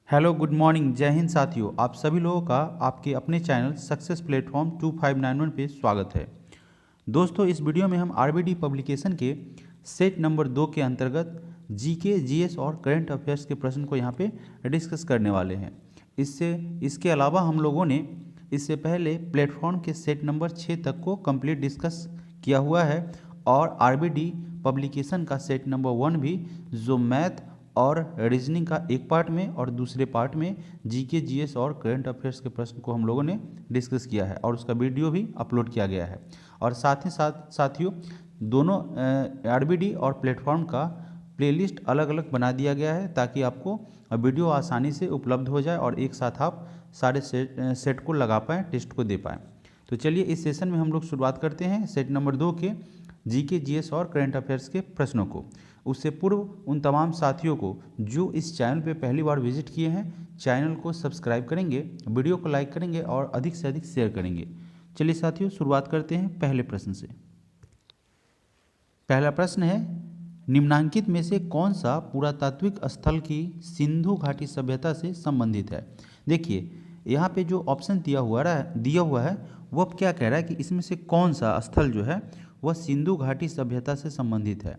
Hello good morning, जय हिंद साथियों। आप सभी लोगों का आपके अपने चैनल सक्सेस प्लेटफॉर्म 2591 पे स्वागत है। दोस्तों, इस वीडियो में हम आरबीडी पब्लिकेशन के सेट नंबर 2 के अंतर्गत जीके, जीएस और करंट अफेयर्स के प्रश्न को यहाँ पे डिस्कस करने वाले हैं। इसके अलावा हम लोगों ने इससे पहले प्लेटफॉर्म के सेट नंबर 6 तक को कंप्लीट डिस्कस किया हुआ है और आरबीडी पब्लिकेशन का सेट नंबर 1 भी, जो मैथ और रीजनिंग का एक पार्ट में और दूसरे पार्ट में जीके, जीएस और करंट अफेयर्स के प्रश्न को हम लोगों ने डिस्कस किया है और उसका वीडियो भी अपलोड किया गया है। और साथ ही साथ साथियों, दोनों आरबीडी और प्लेटफॉर्म का प्लेलिस्ट अलग अलग बना दिया गया है ताकि आपको वीडियो आसानी से उपलब्ध हो जाए और एक साथ आप सारे सेट को लगा पाएँ, टेस्ट को दे पाएँ। तो चलिए इस सेशन में हम लोग शुरुआत करते हैं सेट नंबर 2 के जीके, जीएस और करंट अफेयर्स के प्रश्नों को। उससे पूर्व उन तमाम साथियों को जो इस चैनल पे पहली बार विजिट किए हैं, चैनल को सब्सक्राइब करेंगे, वीडियो को लाइक करेंगे और अधिक से अधिक शेयर करेंगे। चलिए साथियों, शुरुआत करते हैं पहले प्रश्न से। पहला प्रश्न है, निम्नांकित में से कौन सा पुरातात्विक स्थल की सिंधु घाटी सभ्यता से संबंधित है। देखिए यहाँ पे जो ऑप्शन दिया हुआ है वह क्या कह रहा है कि इसमें से कौन सा स्थल जो है वह सिंधु घाटी सभ्यता से संबंधित है।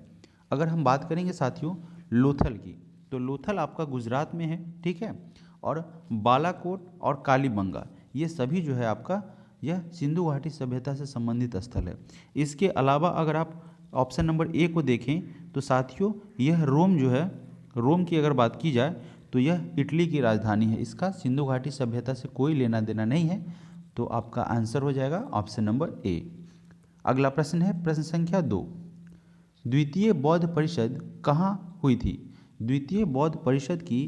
अगर हम बात करेंगे साथियों लोथल की, तो लोथल आपका गुजरात में है, ठीक है। और बालाकोट और कालीबंगा ये सभी जो है आपका यह सिंधु घाटी सभ्यता से संबंधित स्थल है। इसके अलावा अगर आप ऑप्शन नंबर ए को देखें तो साथियों यह रोम जो है, रोम की अगर बात की जाए तो यह इटली की राजधानी है। इसका सिंधु घाटी सभ्यता से कोई लेना देना नहीं है, तो आपका आंसर हो जाएगा ऑप्शन नंबर ए। अगला प्रश्न है प्रश्न संख्या 2, द्वितीय बौद्ध परिषद कहाँ हुई थी। द्वितीय बौद्ध परिषद की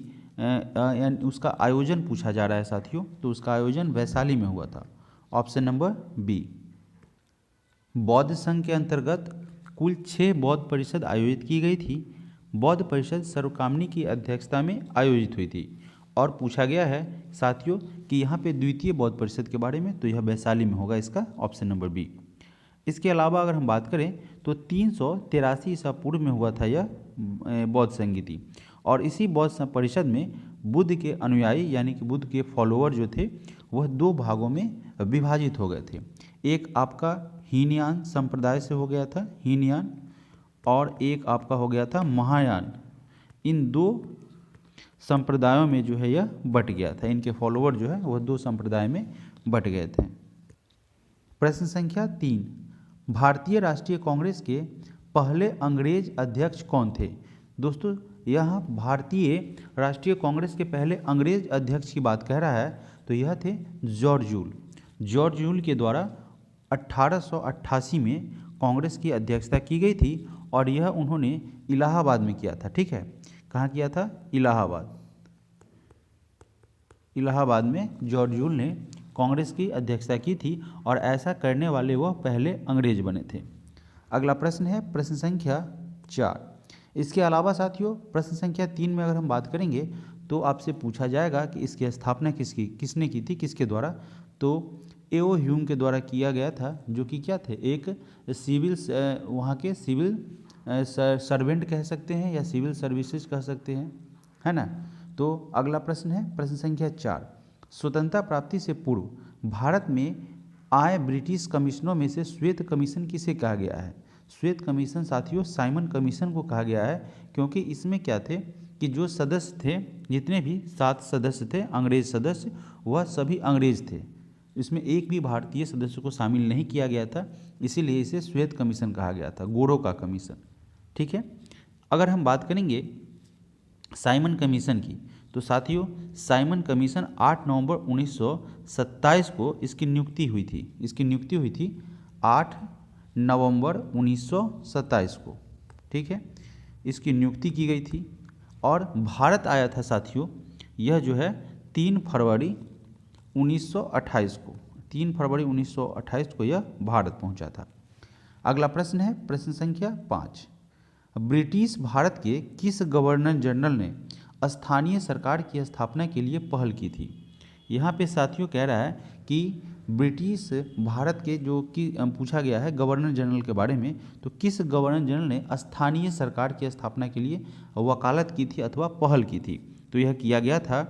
उसका आयोजन पूछा जा रहा है साथियों, तो उसका आयोजन वैशाली में हुआ था। Option number B. बौद्ध संघ के अंतर्गत कुल 6 बौद्ध परिषद आयोजित की गई थी। बौद्ध परिषद सर्वकामनी की अध्यक्षता में आयोजित हुई थी और पूछा गया है साथियों कि यहाँ पे द्वितीय बौद्ध परिषद के बारे में, तो यह वैशाली में होगा, इसका ऑप्शन नंबर बी। इसके अलावा अगर हम बात करें तो 383 ईसा पूर्व में हुआ था यह बौद्ध संगीति और इसी बौद्ध परिषद में बुद्ध के अनुयायी यानी कि बुद्ध के फॉलोअर जो थे वह 2 भागों में विभाजित हो गए थे। एक आपका हीनयान संप्रदाय से हो गया था, हीनयान, और एक आपका हो गया था महायान। इन 2 संप्रदायों में जो है यह बट गया था, इनके फॉलोअर जो है वह 2 संप्रदाय में बट गए थे। प्रश्न संख्या 3, भारतीय राष्ट्रीय कांग्रेस के पहले अंग्रेज अध्यक्ष कौन थे। दोस्तों यहाँ भारतीय राष्ट्रीय कांग्रेस के पहले अंग्रेज अध्यक्ष की बात कह रहा है, तो यह थे जॉर्ज जूल। जॉर्ज जूल के द्वारा 1888 में कांग्रेस की अध्यक्षता की गई थी और यह उन्होंने इलाहाबाद में किया था, ठीक है। कहाँ किया था? इलाहाबाद में जॉर्ज जूल ने कांग्रेस की अध्यक्षता की थी और ऐसा करने वाले वह पहले अंग्रेज बने थे। अगला प्रश्न है प्रश्न संख्या 4। इसके अलावा साथियों प्रश्न संख्या 3 में अगर हम बात करेंगे तो आपसे पूछा जाएगा कि इसकी स्थापना किसने की थी, किसके द्वारा। तो एओ ह्यूम के द्वारा किया गया था, जो कि क्या थे, एक सिविल, वहाँ के सिविल सर्वेंट कह सकते हैं या सिविल सर्विसेज कह सकते हैं, है ना। तो अगला प्रश्न है प्रश्न संख्या 4, स्वतंत्रता प्राप्ति से पूर्व भारत में आए ब्रिटिश कमिश्नरों में से श्वेत कमीशन किसे कहा गया है। श्वेत कमीशन साथियों साइमन कमीशन को कहा गया है, क्योंकि इसमें क्या थे कि जो सदस्य थे, जितने भी 7 सदस्य थे अंग्रेज सदस्य, वह सभी अंग्रेज थे। इसमें एक भी भारतीय सदस्य को शामिल नहीं किया गया था, इसीलिए इसे श्वेत कमीशन कहा गया था, गोरों का कमीशन, ठीक है। अगर हम बात करेंगे साइमन कमीशन की, तो साथियों साइमन कमीशन 8 नवंबर 1927 को इसकी नियुक्ति हुई थी 8 नवंबर 1927 को, ठीक है, इसकी नियुक्ति की गई थी। और भारत आया था साथियों यह जो है 3 फरवरी 1928 को यह भारत पहुंचा था। अगला प्रश्न है प्रश्न संख्या 5, ब्रिटिश भारत के किस गवर्नर जनरल ने स्थानीय सरकार की स्थापना के लिए पहल की थी। यहाँ पे साथियों कह रहा है कि ब्रिटिश भारत के जो कि पूछा गया है गवर्नर जनरल के बारे में, तो किस गवर्नर जनरल ने स्थानीय सरकार की स्थापना के लिए वकालत की थी अथवा पहल की थी। तो यह किया गया था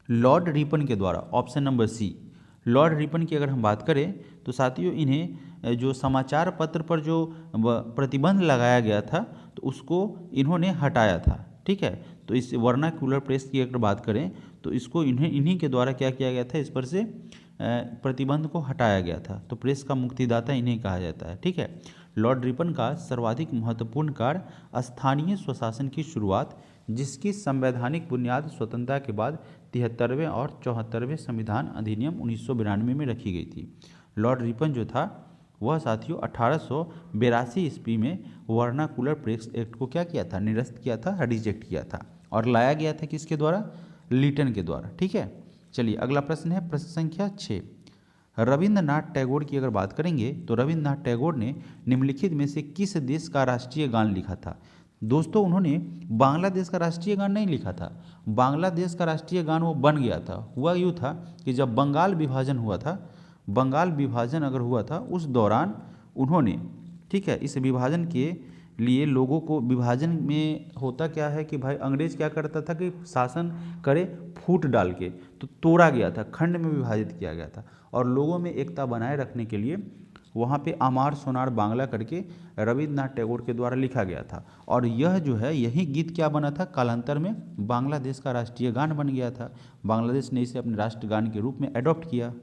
लॉर्ड रिपन के द्वारा, option number C, Lord Ripon की अगर हम बात करें तो साथियों इन्हें जो समाचार पत्र पर जो प्रतिबंध लगाया गया था तो उसको इन्होंने हटाया था। ठीक है, तो इस वर्नाक्यूलर प्रेस की अगर बात करें तो इसको इन्हीं के द्वारा क्या किया गया था, इस पर से प्रतिबंध को हटाया गया था। तो प्रेस का मुक्तिदाता इन्हें कहा जाता है। ठीक है, लॉर्ड रिपन का सर्वाधिक महत्वपूर्ण कार्य स्थानीय स्वशासन की शुरुआत, जिसकी संवैधानिक बुनियाद स्वतंत्रता के बाद 73वें और 74वें संविधान अधिनियम 1992 में रखी गई थी। लॉर्ड रिपन जो था वह साथियों 1882 ईस्वी में वर्नाकुलर प्रेस एक्ट को क्या किया था, निरस्त किया था, रिजेक्ट किया था और लाया गया था किसके द्वारा, लीटन के द्वारा। ठीक है, चलिए अगला प्रश्न है प्रश्न संख्या 6। रविंद्रनाथ टैगोर की अगर बात करेंगे तो रविंद्रनाथ टैगोर ने निम्नलिखित में से किस देश का राष्ट्रीय गान लिखा था। दोस्तों उन्होंने बांग्लादेश का राष्ट्रीय गान नहीं लिखा था, बांग्लादेश का राष्ट्रीय गान वो बन गया था। हुआ यूँ था कि जब बंगाल विभाजन हुआ था, बंगाल विभाजन अगर हुआ था उस दौरान उन्होंने, ठीक है, इस विभाजन के लिए लोगों को, विभाजन में होता क्या है कि भाई अंग्रेज क्या करता था कि शासन करे फूट डाल के, तो तोड़ा गया था, खंड में विभाजित किया गया था और लोगों में एकता बनाए रखने के लिए वहाँ पे आमार सोनार बांग्ला करके रविंद्रनाथ टैगोर के द्वारा लिखा गया था। और यह जो है यही गीत क्या बना था, कालांतर में बांग्लादेश का राष्ट्रीय गान बन गया था। बांग्लादेश ने इसे अपने राष्ट्रगान के रूप में अडॉप्ट किया।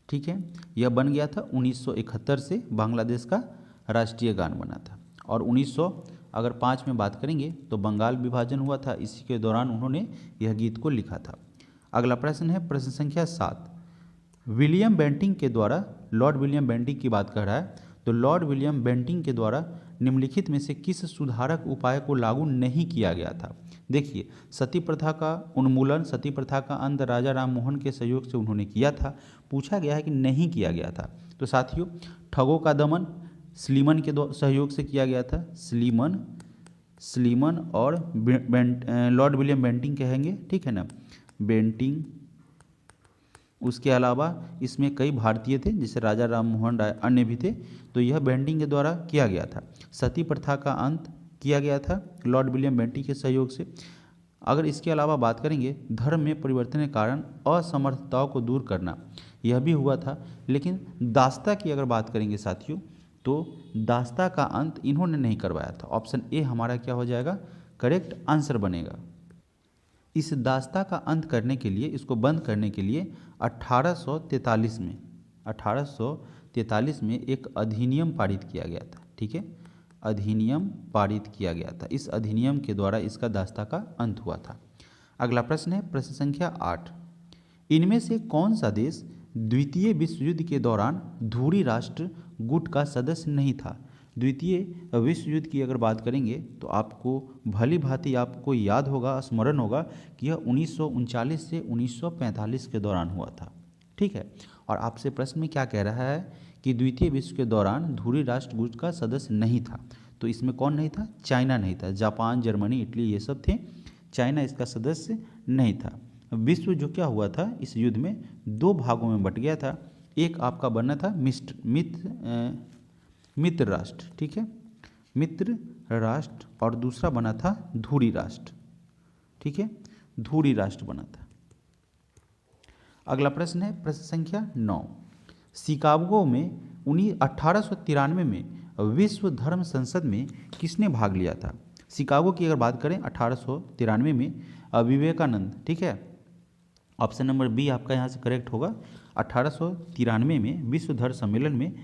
ठीक है, यह बन गया था 1971 से बांग्लादेश का राष्ट्रीय गान बना था। और 1905 में बात करेंगे तो बंगाल विभाजन हुआ था, इसी के दौरान उन्होंने यह गीत को लिखा था। अगला प्रश्न है प्रश्न संख्या 7। विलियम बेंटिंक के द्वारा, लॉर्ड विलियम बेंटिंक की बात कर रहा है, तो लॉर्ड विलियम बेंटिंक के द्वारा निम्नलिखित में से किस सुधारक उपाय को लागू नहीं किया गया था। देखिए, सती प्रथा का उन्मूलन, सती प्रथा का अंत राजा राम मोहन के सहयोग से उन्होंने किया था। पूछा गया है कि नहीं किया गया था, तो साथियों ठगों का दमन स्लीमन के सहयोग से किया गया था। स्लीमन और लॉर्ड विलियम बेंटिंक कहेंगे, ठीक है ना, बेंटिंक। उसके अलावा इसमें कई भारतीय थे, जैसे राजा राम मोहन राय, अन्य भी थे। तो यह बेंटिंक के द्वारा किया गया था। सती प्रथा का अंत किया गया था लॉर्ड विलियम बेंटिंक के सहयोग से। अगर इसके अलावा बात करेंगे, धर्म में परिवर्तन के कारण असमर्थताओं को दूर करना, यह भी हुआ था। लेकिन दास्ता की अगर बात करेंगे साथियों, तो दास्ता का अंत इन्होंने नहीं करवाया था। ऑप्शन ए हमारा क्या हो जाएगा, करेक्ट आंसर बनेगा। इस दास्ता का अंत करने के लिए, इसको बंद करने के लिए 1843 में एक अधिनियम पारित किया गया था। ठीक है, अधिनियम पारित किया गया था। इस अधिनियम के द्वारा इसका दास्ता का अंत हुआ था। अगला प्रश्न है प्रश्न संख्या 8। इनमें से कौन सा देश द्वितीय विश्व युद्ध के दौरान धुरी राष्ट्र गुट का सदस्य नहीं था। द्वितीय विश्व युद्ध की अगर बात करेंगे तो आपको भली भांति आपको याद होगा, स्मरण होगा कि यह 1939 से 1945 के दौरान हुआ था। ठीक है, और आपसे प्रश्न में क्या कह रहा है कि द्वितीय विश्व के दौरान धुरी राष्ट्र गुट का सदस्य नहीं था। तो इसमें कौन नहीं था, चाइना नहीं था। जापान, जर्मनी, इटली ये सब थे, चाइना इसका सदस्य नहीं था। विश्व जो क्या हुआ था, इस युद्ध में दो भागों में बट गया था। एक आपका बनना था मित्र राष्ट्र, ठीक है, मित्र राष्ट्र, और दूसरा बना था धुरी राष्ट्र। ठीक है, धुरी राष्ट्र बना था। अगला प्रश्न है प्रश्न संख्या 9। शिकागो में 1893 में विश्व धर्म संसद में किसने भाग लिया था। शिकागो की अगर बात करें 1893 में विवेकानंद। ठीक है, ऑप्शन नंबर बी आपका यहाँ से करेक्ट होगा। 1893 में विश्व धर्म सम्मेलन में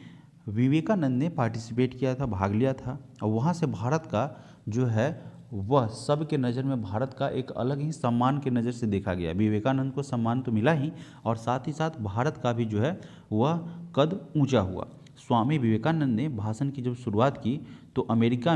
विवेकानंद ने पार्टिसिपेट किया था, भाग लिया था। और वहाँ से भारत का जो है वह सबके नज़र में भारत का एक अलग ही सम्मान के नज़र से देखा गया। विवेकानंद को सम्मान तो मिला ही, और साथ ही साथ भारत का भी जो है वह कद ऊंचा हुआ। स्वामी विवेकानंद ने भाषण की जब शुरुआत की तो अमेरिका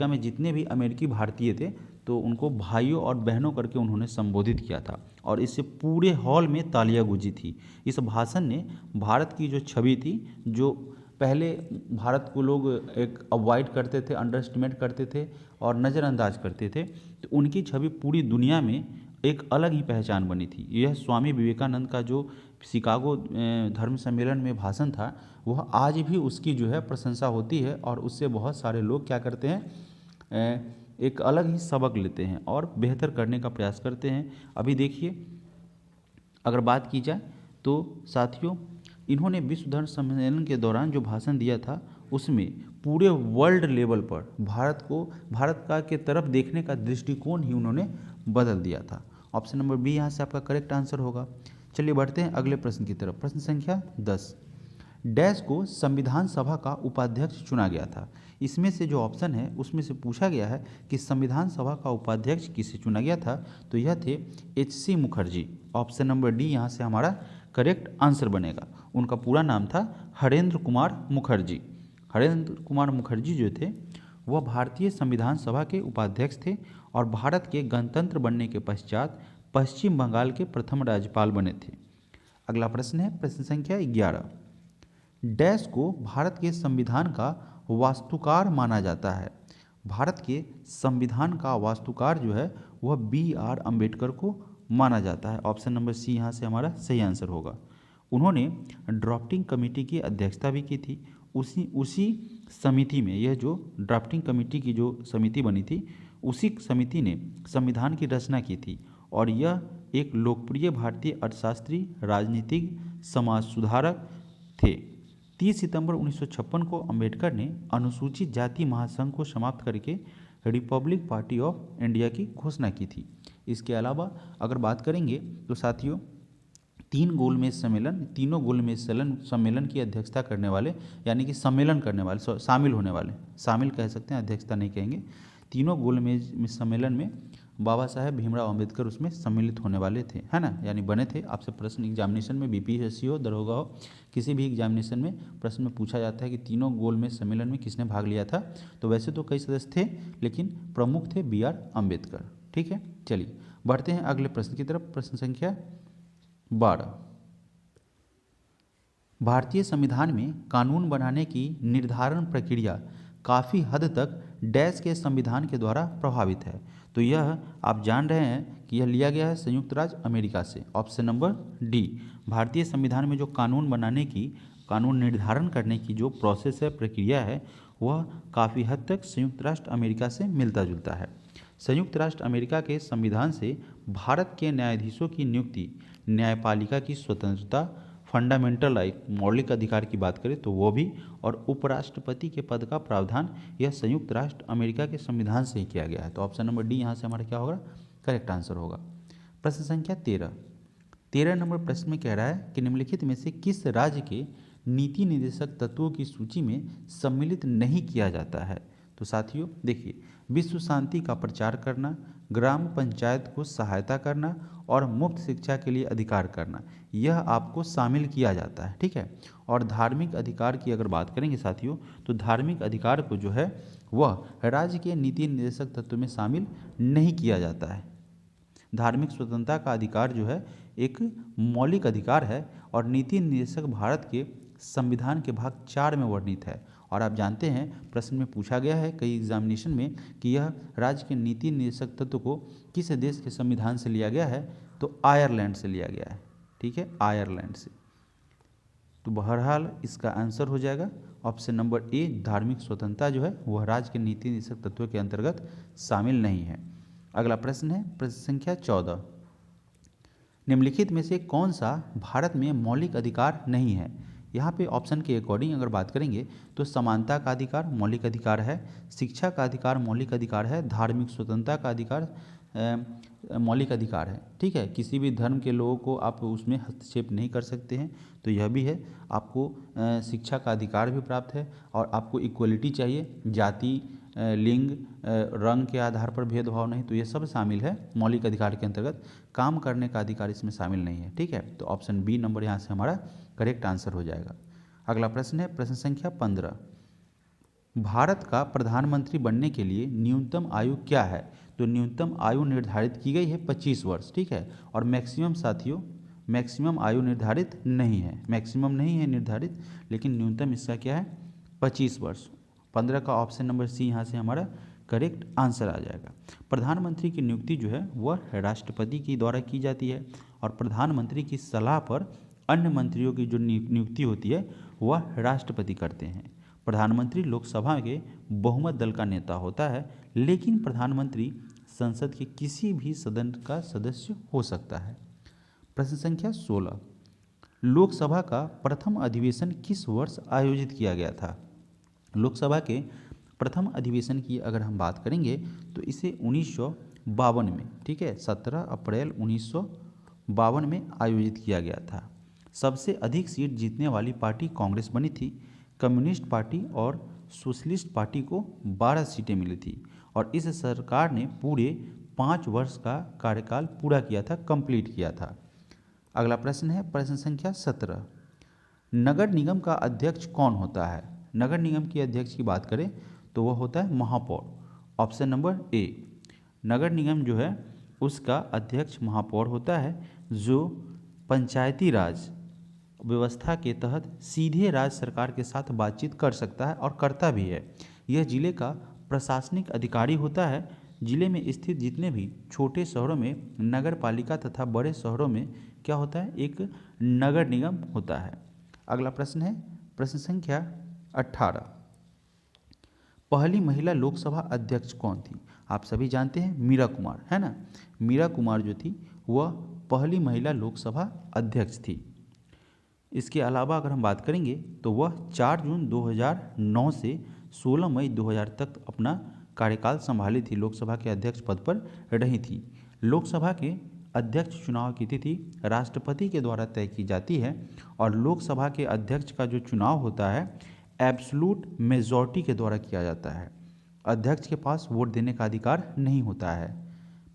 में जितने भी अमेरिकी भारतीय थे तो उनको भाइयों और बहनों करके उन्होंने संबोधित किया था, और इससे पूरे हॉल में तालियां गूंजी थी। इस भाषण ने भारत की जो छवि थी, जो पहले भारत को लोग एक अवॉइड करते थे, अंडर एस्टिमेट करते थे और नज़रअंदाज करते थे, तो उनकी छवि पूरी दुनिया में एक अलग ही पहचान बनी थी। यह स्वामी विवेकानंद का जो शिकागो धर्म सम्मेलन में भाषण था, वह आज भी उसकी जो है प्रशंसा होती है, और उससे बहुत सारे लोग क्या करते हैं, एक अलग ही सबक लेते हैं और बेहतर करने का प्रयास करते हैं। अभी देखिए, अगर बात की जाए तो साथियों, इन्होंने विश्व धर्म सम्मेलन के दौरान जो भाषण दिया था उसमें पूरे वर्ल्ड लेवल पर भारत का के तरफ देखने का दृष्टिकोण ही उन्होंने बदल दिया था। ऑप्शन नंबर बी यहाँ से आपका करेक्ट आंसर होगा। चलिए बढ़ते हैं अगले प्रश्न की तरफ। प्रश्न संख्या 10, डैश को संविधान सभा का उपाध्यक्ष चुना गया था। इसमें से जो ऑप्शन है उसमें से पूछा गया है कि संविधान सभा का उपाध्यक्ष किसे चुना गया था, तो यह थे H.C. Mukherjee. Option number D यहाँ से हमारा करेक्ट आंसर बनेगा। उनका पूरा नाम था हरेंद्र कुमार मुखर्जी। हरेंद्र कुमार मुखर्जी जो थे वह भारतीय संविधान सभा के उपाध्यक्ष थे और भारत के गणतंत्र बनने के पश्चात पश्चिम बंगाल के प्रथम राज्यपाल बने थे। अगला प्रश्न है प्रश्न संख्या 11, डैश को भारत के संविधान का वास्तुकार माना जाता है। भारत के संविधान का वास्तुकार जो है वह B.R. अम्बेडकर को माना जाता है। ऑप्शन नंबर सी यहाँ से हमारा सही आंसर होगा। उन्होंने ड्राफ्टिंग कमेटी की अध्यक्षता भी की थी। उसी समिति में, यह जो ड्राफ्टिंग कमेटी की जो समिति बनी थी, उसी समिति ने संविधान की रचना की थी और यह एक लोकप्रिय भारतीय अर्थशास्त्री, राजनीतिक, समाज सुधारक थे। 30 सितंबर 1956 को अंबेडकर ने अनुसूचित जाति महासंघ को समाप्त करके रिपब्लिक पार्टी ऑफ इंडिया की घोषणा की थी। इसके अलावा अगर बात करेंगे तो साथियों, तीनों गोलमेज सम्मेलन की अध्यक्षता करने वाले, यानी कि सम्मेलन करने वाले, शामिल कह सकते हैं, अध्यक्षता नहीं कहेंगे। तीनों गोलमेज सम्मेलन में बाबा साहेब भीमराव अम्बेडकर उसमें सम्मिलित होने वाले थे, है ना, यानी बने थे। आपसे प्रश्न एग्जामिनेशन में BPSC हो, दरोगा हो, किसी भी एग्जामिनेशन में प्रश्न में पूछा जाता है कि तीनों गोलमेज सम्मेलन में किसने भाग लिया था। तो वैसे तो कई सदस्य थे लेकिन प्रमुख थे B.R. अम्बेडकर। ठीक है, चलिए बढ़ते हैं अगले प्रश्न की तरफ। प्रश्न संख्या 12, भारतीय संविधान में कानून बनाने की निर्धारण प्रक्रिया काफ़ी हद तक डैश के संविधान के द्वारा प्रभावित है। तो यह आप जान रहे हैं कि यह लिया गया है संयुक्त राज्य अमेरिका से। ऑप्शन नंबर डी, भारतीय संविधान में जो कानून निर्धारण करने की जो प्रोसेस है, प्रक्रिया है, वह काफ़ी हद तक संयुक्त राष्ट्र अमेरिका से मिलता जुलता है। संयुक्त राष्ट्र अमेरिका के संविधान से भारत के न्यायाधीशों की नियुक्ति, न्यायपालिका की स्वतंत्रता, फंडामेंटल राइट, मौलिक अधिकार की बात करें तो वो भी, और उपराष्ट्रपति के पद का प्रावधान यह संयुक्त राष्ट्र अमेरिका के संविधान से ही किया गया है। तो ऑप्शन नंबर डी यहाँ से हमारा क्या होगा, करेक्ट आंसर होगा। प्रश्न संख्या 13 नंबर प्रश्न में कह रहा है कि निम्नलिखित में से किस राज्य के नीति निर्देशक तत्वों की सूची में सम्मिलित नहीं किया जाता है। तो साथियों देखिए, विश्व शांति का प्रचार करना, ग्राम पंचायत को सहायता करना और मुफ्त शिक्षा के लिए अधिकार करना, यह आपको शामिल किया जाता है। ठीक है, और धार्मिक अधिकार की अगर बात करेंगे साथियों, तो धार्मिक अधिकार को जो है वह राज्य के नीति निर्देशक तत्व में शामिल नहीं किया जाता है। धार्मिक स्वतंत्रता का अधिकार जो है एक मौलिक अधिकार है और नीति निर्देशक भारत के संविधान के भाग 4 में वर्णित है। और आप जानते हैं प्रश्न में पूछा गया है कई एग्जामिनेशन में कि यह राज्य के नीति निर्देशक तत्व को किस देश के संविधान से लिया गया है, तो आयरलैंड से लिया गया है। ठीक है, आयरलैंड से। तो बहरहाल इसका आंसर हो जाएगा ऑप्शन नंबर ए, धार्मिक स्वतंत्रता जो है वह राज्य के नीति निर्देशक तत्वों के अंतर्गत शामिल नहीं है। अगला प्रश्न है प्रश्न संख्या 14, निम्नलिखित में से कौन सा भारत में मौलिक अधिकार नहीं है। यहाँ पे ऑप्शन के अकॉर्डिंग अगर बात करेंगे तो समानता का अधिकार मौलिक अधिकार है, शिक्षा का अधिकार मौलिक अधिकार है, धार्मिक स्वतंत्रता का अधिकार मौलिक अधिकार है। ठीक है, किसी भी धर्म के लोगों को आप उसमें हस्तक्षेप नहीं कर सकते हैं, तो यह भी है। आपको शिक्षा का अधिकार भी प्राप्त है और आपको इक्वलिटी चाहिए, जाति, लिंग, रंग के आधार पर भेदभाव नहीं, तो ये सब शामिल है मौलिक अधिकार के अंतर्गत। काम करने का अधिकार इसमें शामिल नहीं है। ठीक है, तो ऑप्शन बी नंबर यहाँ से हमारा करेक्ट आंसर हो जाएगा। अगला प्रश्न है प्रश्न संख्या 15, भारत का प्रधानमंत्री बनने के लिए न्यूनतम आयु क्या है। तो न्यूनतम आयु निर्धारित की गई है 25 वर्ष। ठीक है, और मैक्सिमम साथियों, मैक्सिमम आयु निर्धारित नहीं है, मैक्सिमम नहीं है निर्धारित, लेकिन न्यूनतम इसका क्या है 25 वर्ष। 15 का ऑप्शन नंबर सी यहाँ से हमारा करेक्ट आंसर आ जाएगा। प्रधानमंत्री की नियुक्ति जो है वह राष्ट्रपति के द्वारा की जाती है और प्रधानमंत्री की सलाह पर अन्य मंत्रियों की जो नियुक्ति होती है वह राष्ट्रपति करते हैं। प्रधानमंत्री लोकसभा के बहुमत दल का नेता होता है, लेकिन प्रधानमंत्री संसद के किसी भी सदन का सदस्य हो सकता है। प्रश्न संख्या 16, लोकसभा का प्रथम अधिवेशन किस वर्ष आयोजित किया गया था? लोकसभा के प्रथम अधिवेशन की अगर हम बात करेंगे तो इसे 1952 में, ठीक है, 17 अप्रैल 1952 में आयोजित किया गया था। सबसे अधिक सीट जीतने वाली पार्टी कांग्रेस बनी थी। कम्युनिस्ट पार्टी और सोशलिस्ट पार्टी को 12 सीटें मिली थी और इस सरकार ने पूरे 5 वर्ष का कार्यकाल पूरा किया था, कंप्लीट किया था। अगला प्रश्न है प्रश्न संख्या 17, नगर निगम का अध्यक्ष कौन होता है? नगर निगम के अध्यक्ष की बात करें तो वह होता है महापौर। ऑप्शन नंबर ए, नगर निगम जो है उसका अध्यक्ष महापौर होता है, जो पंचायती राज व्यवस्था के तहत सीधे राज्य सरकार के साथ बातचीत कर सकता है और करता भी है। यह जिले का प्रशासनिक अधिकारी होता है। जिले में स्थित जितने भी छोटे शहरों में नगर पालिका तथा बड़े शहरों में क्या होता है, एक नगर निगम होता है। अगला प्रश्न है प्रश्न संख्या 18, पहली महिला लोकसभा अध्यक्ष कौन थी? आप सभी जानते हैं मीरा कुमार, है ना। मीरा कुमार जो थी वह पहली महिला लोकसभा अध्यक्ष थी। इसके अलावा अगर हम बात करेंगे तो वह 4 जून 2009 से 16 मई 2000 तक अपना कार्यकाल संभाली थी, लोकसभा के अध्यक्ष पद पर रही थी। लोकसभा के अध्यक्ष चुनाव की तिथि राष्ट्रपति के द्वारा तय की जाती है और लोकसभा के अध्यक्ष का जो चुनाव होता है एब्सोल्यूट मेजॉरिटी के द्वारा किया जाता है। अध्यक्ष के पास वोट देने का अधिकार नहीं होता है।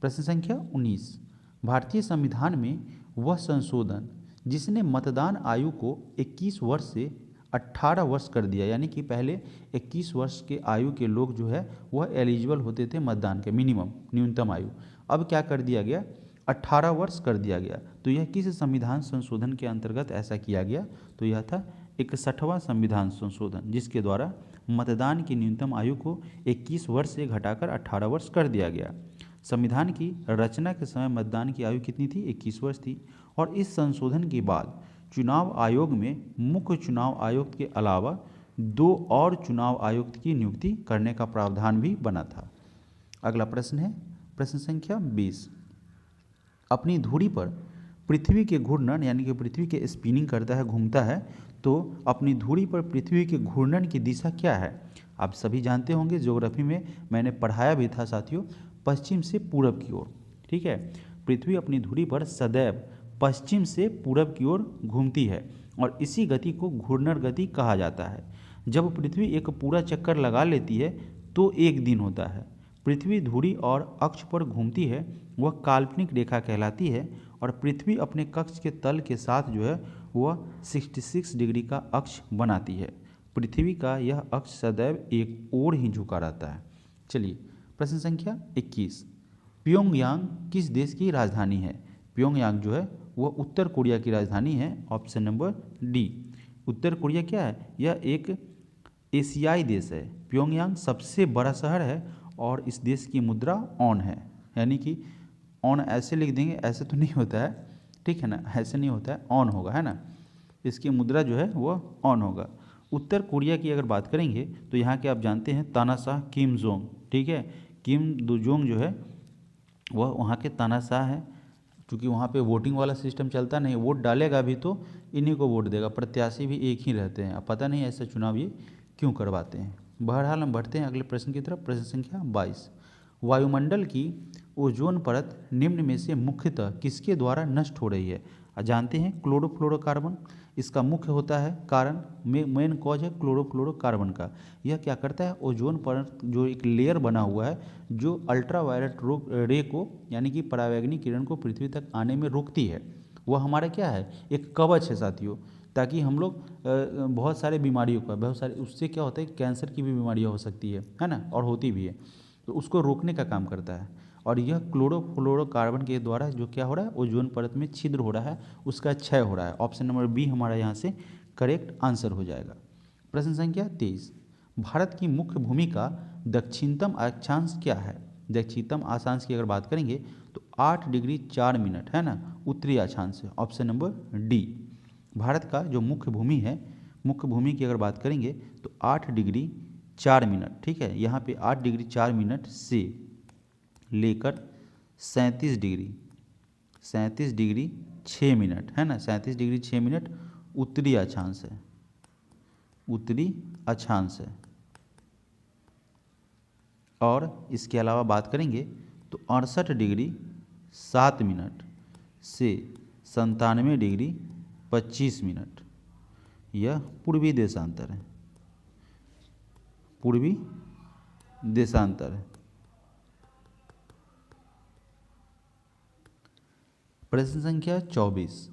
प्रश्न संख्या 19, भारतीय संविधान में वह संशोधन जिसने मतदान आयु को 21 वर्ष से 18 वर्ष कर दिया, यानी कि पहले 21 वर्ष के आयु के लोग जो है वह एलिजिबल होते थे मतदान के, मिनिमम न्यूनतम आयु, अब क्या कर दिया गया, 18 वर्ष कर दिया गया। तो यह किस संविधान संशोधन के अंतर्गत ऐसा किया गया? तो यह था 61वां संविधान संशोधन, जिसके द्वारा मतदान की न्यूनतम आयु को 21 वर्ष से घटाकर 18 वर्ष कर दिया गया। संविधान की रचना के समय मतदान की आयु कितनी थी? 21 वर्ष थी। और इस संशोधन के बाद चुनाव आयोग में मुख्य चुनाव आयुक्त के अलावा 2 और चुनाव आयुक्त की नियुक्ति करने का प्रावधान भी बना था। अगला प्रश्न है प्रश्न संख्या 20, अपनी धुरी पर पृथ्वी के घूर्णन, यानी कि पृथ्वी के स्पिनिंग करता है, घूमता है, तो अपनी धुरी पर पृथ्वी के घूर्णन की दिशा क्या है? आप सभी जानते होंगे, ज्योग्राफी में मैंने पढ़ाया भी था साथियों, पश्चिम से पूरब की ओर, ठीक है। पृथ्वी अपनी धुरी पर सदैव पश्चिम से पूरब की ओर घूमती है और इसी गति को घूर्णन गति कहा जाता है। जब पृथ्वी एक पूरा चक्कर लगा लेती है तो 1 दिन होता है। पृथ्वी धुरी और अक्ष पर घूमती है, वह काल्पनिक रेखा कहलाती है और पृथ्वी अपने कक्ष के तल के साथ जो है वह 66 डिग्री का अक्ष बनाती है। पृथ्वी का यह अक्ष सदैव एक ओर ही झुका रहता है। चलिए प्रश्न संख्या 21, प्योंगयांग किस देश की राजधानी है? प्योंगयांग जो है वह उत्तर कोरिया की राजधानी है। ऑप्शन नंबर डी, उत्तर कोरिया क्या है? यह एक एशियाई देश है। प्योंगयांग सबसे बड़ा शहर है और इस देश की मुद्रा ऑन है, यानी कि ऑन ऐसे लिख देंगे, ऐसे तो नहीं होता है, ठीक है ना, ऐसे नहीं होता है, ऑन होगा, है ना। इसकी मुद्रा जो है वह ऑन होगा। उत्तर कोरिया की अगर बात करेंगे तो यहाँ के आप जानते हैं तानाशाह किम जोंग, ठीक है। किम जोंग जो है वह वहाँ के तानाशाह है, क्योंकि वहाँ पे वोटिंग वाला सिस्टम चलता नहीं, वोट डालेगा भी तो इन्हीं को वोट देगा, प्रत्याशी भी एक ही रहते हैं। अब पता नहीं ऐसा चुनाव ये क्यों करवाते हैं। बहरहाल हम बढ़ते हैं अगले प्रश्न की तरफ। प्रश्न संख्या 22, वायुमंडल की ओजोन परत निम्न में से मुख्यतः किसके द्वारा नष्ट हो रही है? जानते हैं क्लोरोफ्लोरोकार्बन इसका मुख्य होता है कारण, मेन कॉज है क्लोरोफ्लोरोकार्बन का। यह क्या करता है, ओजोन परत जो एक लेयर बना हुआ है जो अल्ट्रावायलेट रे को, यानी कि परावैंगनी किरण को पृथ्वी तक आने में रोकती है, वह हमारा क्या है, एक कवच है साथियों, ताकि हम लोग बहुत सारे बीमारियों का, बहुत सारे, उससे क्या होता है कैंसर की भी बीमारियाँ हो सकती है ना, और होती भी है, तो उसको रोकने का काम करता है। और यह क्लोरोफ्लोरोकार्बन के द्वारा जो क्या हो रहा है, ओजोन परत में छिद्र हो रहा है, उसका क्षय हो रहा है। ऑप्शन नंबर बी हमारा यहाँ से करेक्ट आंसर हो जाएगा। प्रश्न संख्या 23, भारत की मुख्य भूमि का दक्षिणतम अक्षांश क्या है? दक्षिणतम अक्षांश की अगर बात करेंगे तो 8 डिग्री 4 मिनट है ना, उत्तरी अक्षांश है। ऑप्शन नंबर डी, भारत का जो मुख्य भूमि है मुख्य भूमि की अगर बात करेंगे तो 8 डिग्री 4 मिनट, ठीक है। यहाँ पे 8 डिग्री 4 मिनट से लेकर 37 डिग्री 6 मिनट, है ना, 37 डिग्री 6 मिनट उत्तरी अक्षांश है, उत्तरी अक्षांश है। और इसके अलावा बात करेंगे तो 68 डिग्री 7 मिनट से 97 डिग्री 25 मिनट, यह पूर्वी देशांतर है, पूर्वी देशांतर है। प्रश्न संख्या 24,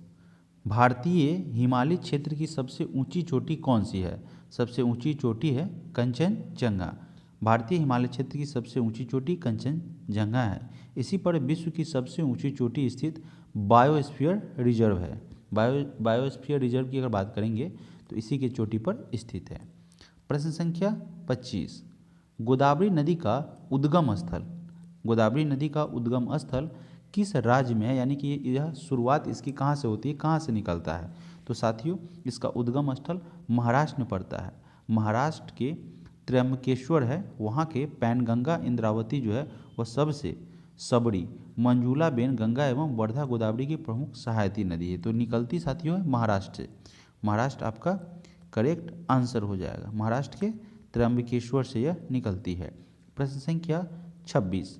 भारतीय हिमालय क्षेत्र की सबसे ऊंची चोटी कौन सी है? सबसे ऊंची चोटी है कंचनजंगा। भारतीय हिमालय क्षेत्र की सबसे ऊंची चोटी कंचनजंगा है। इसी पर विश्व की सबसे ऊंची चोटी स्थित बायोस्फीयर रिजर्व है। बायोस्फीयर रिजर्व की अगर बात करेंगे तो इसी के चोटी पर स्थित है। प्रश्न संख्या 25, गोदावरी नदी का उद्गम स्थल, गोदावरी नदी का उद्गम स्थल किस राज्य में है, यानी कि यह शुरुआत इसकी कहाँ से होती है, कहाँ से निकलता है? तो साथियों इसका उद्गम स्थल महाराष्ट्र में पड़ता है। महाराष्ट्र के त्र्यंबकेश्वर है, वहाँ के पैनगंगा इंद्रावती जो है वह सबसे सबड़ी, मंजूलाबेन गंगा एवं वर्धा गोदावरी की प्रमुख सहायती नदी है। तो निकलती साथियों है महाराष्ट्र से। महाराष्ट्र आपका करेक्ट आंसर हो जाएगा। महाराष्ट्र के त्र्यंबकेश्वर से यह निकलती है। प्रश्न संख्या 26,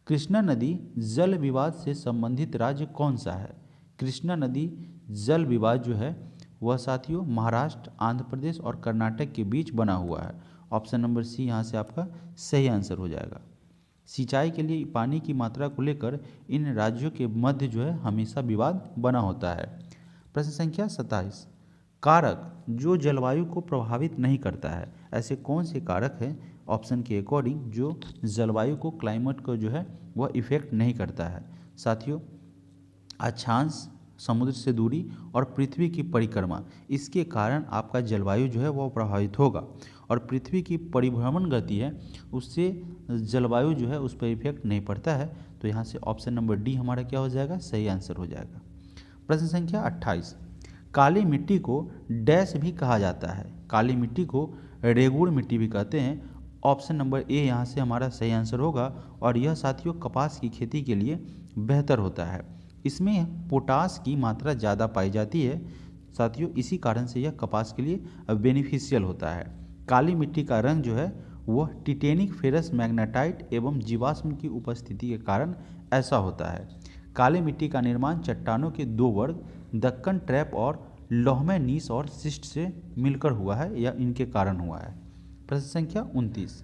कृष्णा नदी जल विवाद से संबंधित राज्य कौन सा है? कृष्णा नदी जल विवाद जो है वह साथियों महाराष्ट्र, आंध्र प्रदेश और कर्नाटक के बीच बना हुआ है। ऑप्शन नंबर सी यहाँ से आपका सही आंसर हो जाएगा। सिंचाई के लिए पानी की मात्रा को लेकर इन राज्यों के मध्य जो है हमेशा विवाद बना होता है। प्रश्न संख्या 27, कारक जो जलवायु को प्रभावित नहीं करता है, ऐसे कौन से कारक हैं ऑप्शन के अकॉर्डिंग जो जलवायु को, क्लाइमेट को जो है वह इफेक्ट नहीं करता है? साथियों अक्षांश, समुद्र से दूरी और पृथ्वी की परिक्रमा, इसके कारण आपका जलवायु जो है वह प्रभावित होगा। और पृथ्वी की परिभ्रमण गति है उससे जलवायु जो है उस पर इफेक्ट नहीं पड़ता है। तो यहाँ से ऑप्शन नंबर डी हमारा क्या हो जाएगा, सही आंसर हो जाएगा। प्रश्न संख्या 28, काली मिट्टी को डैश भी कहा जाता है? काली मिट्टी को रेगुड़ मिट्टी भी कहते हैं। ऑप्शन नंबर ए यहाँ से हमारा सही आंसर होगा। और यह साथियों कपास की खेती के लिए बेहतर होता है। इसमें पोटास की मात्रा ज़्यादा पाई जाती है साथियों, इसी कारण से यह कपास के लिए बेनिफिशियल होता है। काली मिट्टी का रंग जो है वह टिटेनिक फेरस मैग्नेटाइट एवं जीवाश्म की उपस्थिति के कारण ऐसा होता है। काली मिट्टी का निर्माण चट्टानों के दो वर्ग दक्कन ट्रैप और लोहमे नीस और शिस्ट से मिलकर हुआ है या इनके कारण हुआ है। प्रश्न संख्या 29,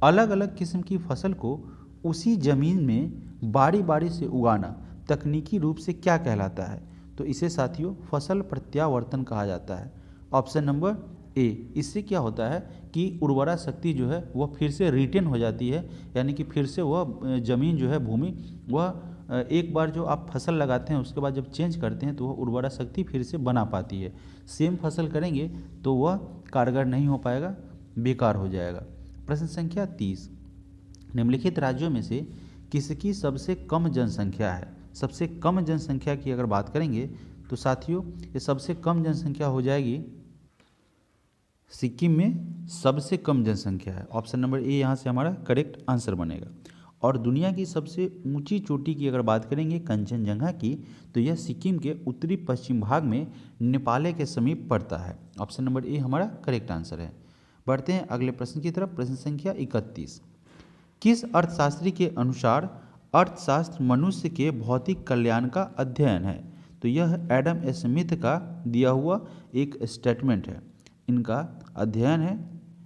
अलग अलग किस्म की फसल को उसी जमीन में बारी बारी से उगाना तकनीकी रूप से क्या कहलाता है? तो इसे साथियों फसल प्रत्यावर्तन कहा जाता है। ऑप्शन नंबर ए, इससे क्या होता है कि उर्वरा शक्ति जो है वह फिर से रिटेन हो जाती है, यानी कि फिर से वह जमीन जो है, भूमि, वह एक बार जो आप फसल लगाते हैं उसके बाद जब चेंज करते हैं तो वह उर्वरा शक्ति फिर से बना पाती है। सेम फसल करेंगे तो वह कारगर नहीं हो पाएगा, बेकार हो जाएगा। प्रश्न संख्या 30, निम्नलिखित राज्यों में से किसकी सबसे कम जनसंख्या है? सबसे कम जनसंख्या की अगर बात करेंगे तो साथियों ये सबसे कम जनसंख्या हो जाएगी सिक्किम में, सबसे कम जनसंख्या है। ऑप्शन नंबर ए यहाँ से हमारा करेक्ट आंसर बनेगा। और दुनिया की सबसे ऊंची चोटी की अगर बात करेंगे कंचनजंगा की, तो यह सिक्किम के उत्तरी पश्चिम भाग में नेपाल के समीप पड़ता है। ऑप्शन नंबर ए हमारा करेक्ट आंसर है। बढ़ते हैं अगले प्रश्न की तरफ। प्रश्न संख्या 31, किस अर्थशास्त्री के अनुसार अर्थशास्त्र मनुष्य के भौतिक कल्याण का अध्ययन है? तो यह एडम स्मिथ का दिया हुआ एक स्टेटमेंट है, इनका अध्ययन है,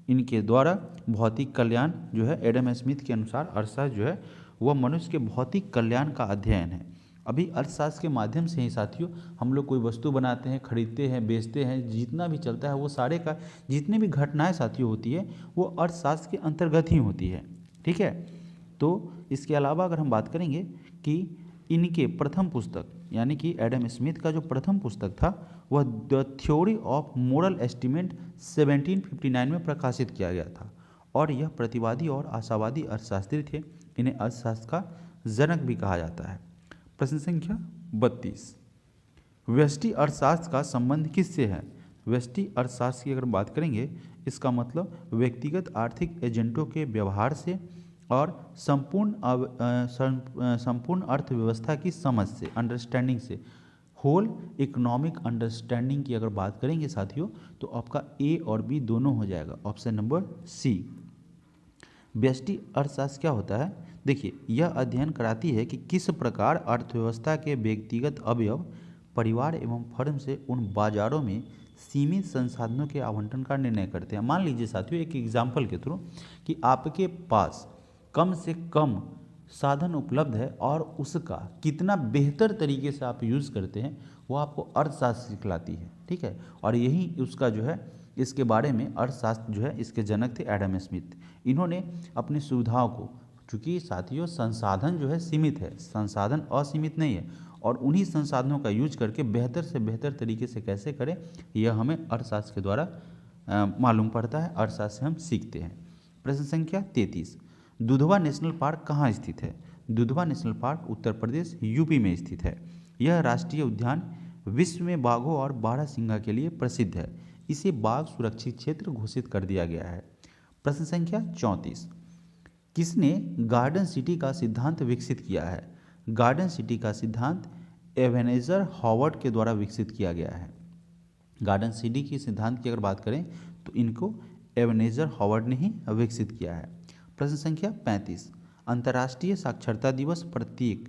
इनके द्वारा भौतिक कल्याण जो है एडम स्मिथ के अनुसार अर्थशास्त्र जो है वह मनुष्य के भौतिक कल्याण का अध्ययन है। अभी अर्थशास्त्र के माध्यम से ही साथियों हम लोग कोई वस्तु बनाते हैं, खरीदते हैं, बेचते हैं, जितना भी चलता है वो सारे का जितनी भी घटनाएं साथियों होती है वो अर्थशास्त्र के अंतर्गत ही होती है। ठीक है, तो इसके अलावा अगर हम बात करेंगे कि इनके प्रथम पुस्तक यानी कि एडम स्मिथ का जो प्रथम पुस्तक था वह the theory of moral estimate 1759 में प्रकाशित किया गया था। और यह प्रतिवादी और आशावादी अर्थशास्त्री थे, इन्हें अर्थशास्त्र का जनक भी कहा जाता है। प्रश्न संख्या 32, व्यष्टि अर्थशास्त्र का संबंध किससे है? व्यष्टि अर्थशास्त्र की अगर बात करेंगे, इसका मतलब व्यक्तिगत आर्थिक एजेंटों के व्यवहार से और संपूर्ण अर्थव्यवस्था की समझ से, अंडरस्टैंडिंग से, होल इकोनॉमिक अंडरस्टैंडिंग की अगर बात करेंगे साथियों, तो आपका ए और बी दोनों हो जाएगा, ऑप्शन नंबर सी। व्यष्टि अर्थशास्त्र क्या होता है? देखिए, यह अध्ययन कराती है कि किस प्रकार अर्थव्यवस्था के व्यक्तिगत अवयव परिवार एवं फर्म से उन बाजारों में सीमित संसाधनों के आवंटन का निर्णय करते हैं। मान लीजिए साथियों, एक एग्जाम्पल के थ्रू, कि आपके पास कम से कम साधन उपलब्ध है और उसका कितना बेहतर तरीके से आप यूज़ करते हैं, वो आपको अर्थशास्त्र सिखलाती है। ठीक है, और यही उसका जो है, इसके बारे में अर्थशास्त्र जो है, इसके जनक थे एडम स्मिथ। इन्होंने अपनी सुविधाओं को, चूँकि साथियों संसाधन जो है सीमित है, संसाधन असीमित नहीं है, और उन्हीं संसाधनों का यूज करके बेहतर से बेहतर तरीके से कैसे करें, यह हमें अर्थशास्त्र के द्वारा मालूम पड़ता है, अर्थशास्त्र से हम सीखते हैं। प्रश्न संख्या 33, दुधवा नेशनल पार्क कहाँ स्थित है? Dudhwa national park Uttar Pradesh UP में स्थित है। यह राष्ट्रीय उद्यान विश्व में बाघों और बारहसिंगा के लिए प्रसिद्ध है। इसे बाघ सुरक्षित क्षेत्र घोषित कर दिया गया है। प्रश्न संख्या 34, किसने गार्डन सिटी का सिद्धांत विकसित किया है? गार्डन सिटी का सिद्धांत एबेनेजर हॉवर्ड के द्वारा विकसित किया गया है। गार्डन सिटी के सिद्धांत की अगर बात करें तो इनको एबेनेजर हॉवर्ड ने ही विकसित किया है। प्रश्न संख्या 35, अंतर्राष्ट्रीय साक्षरता दिवस प्रत्येक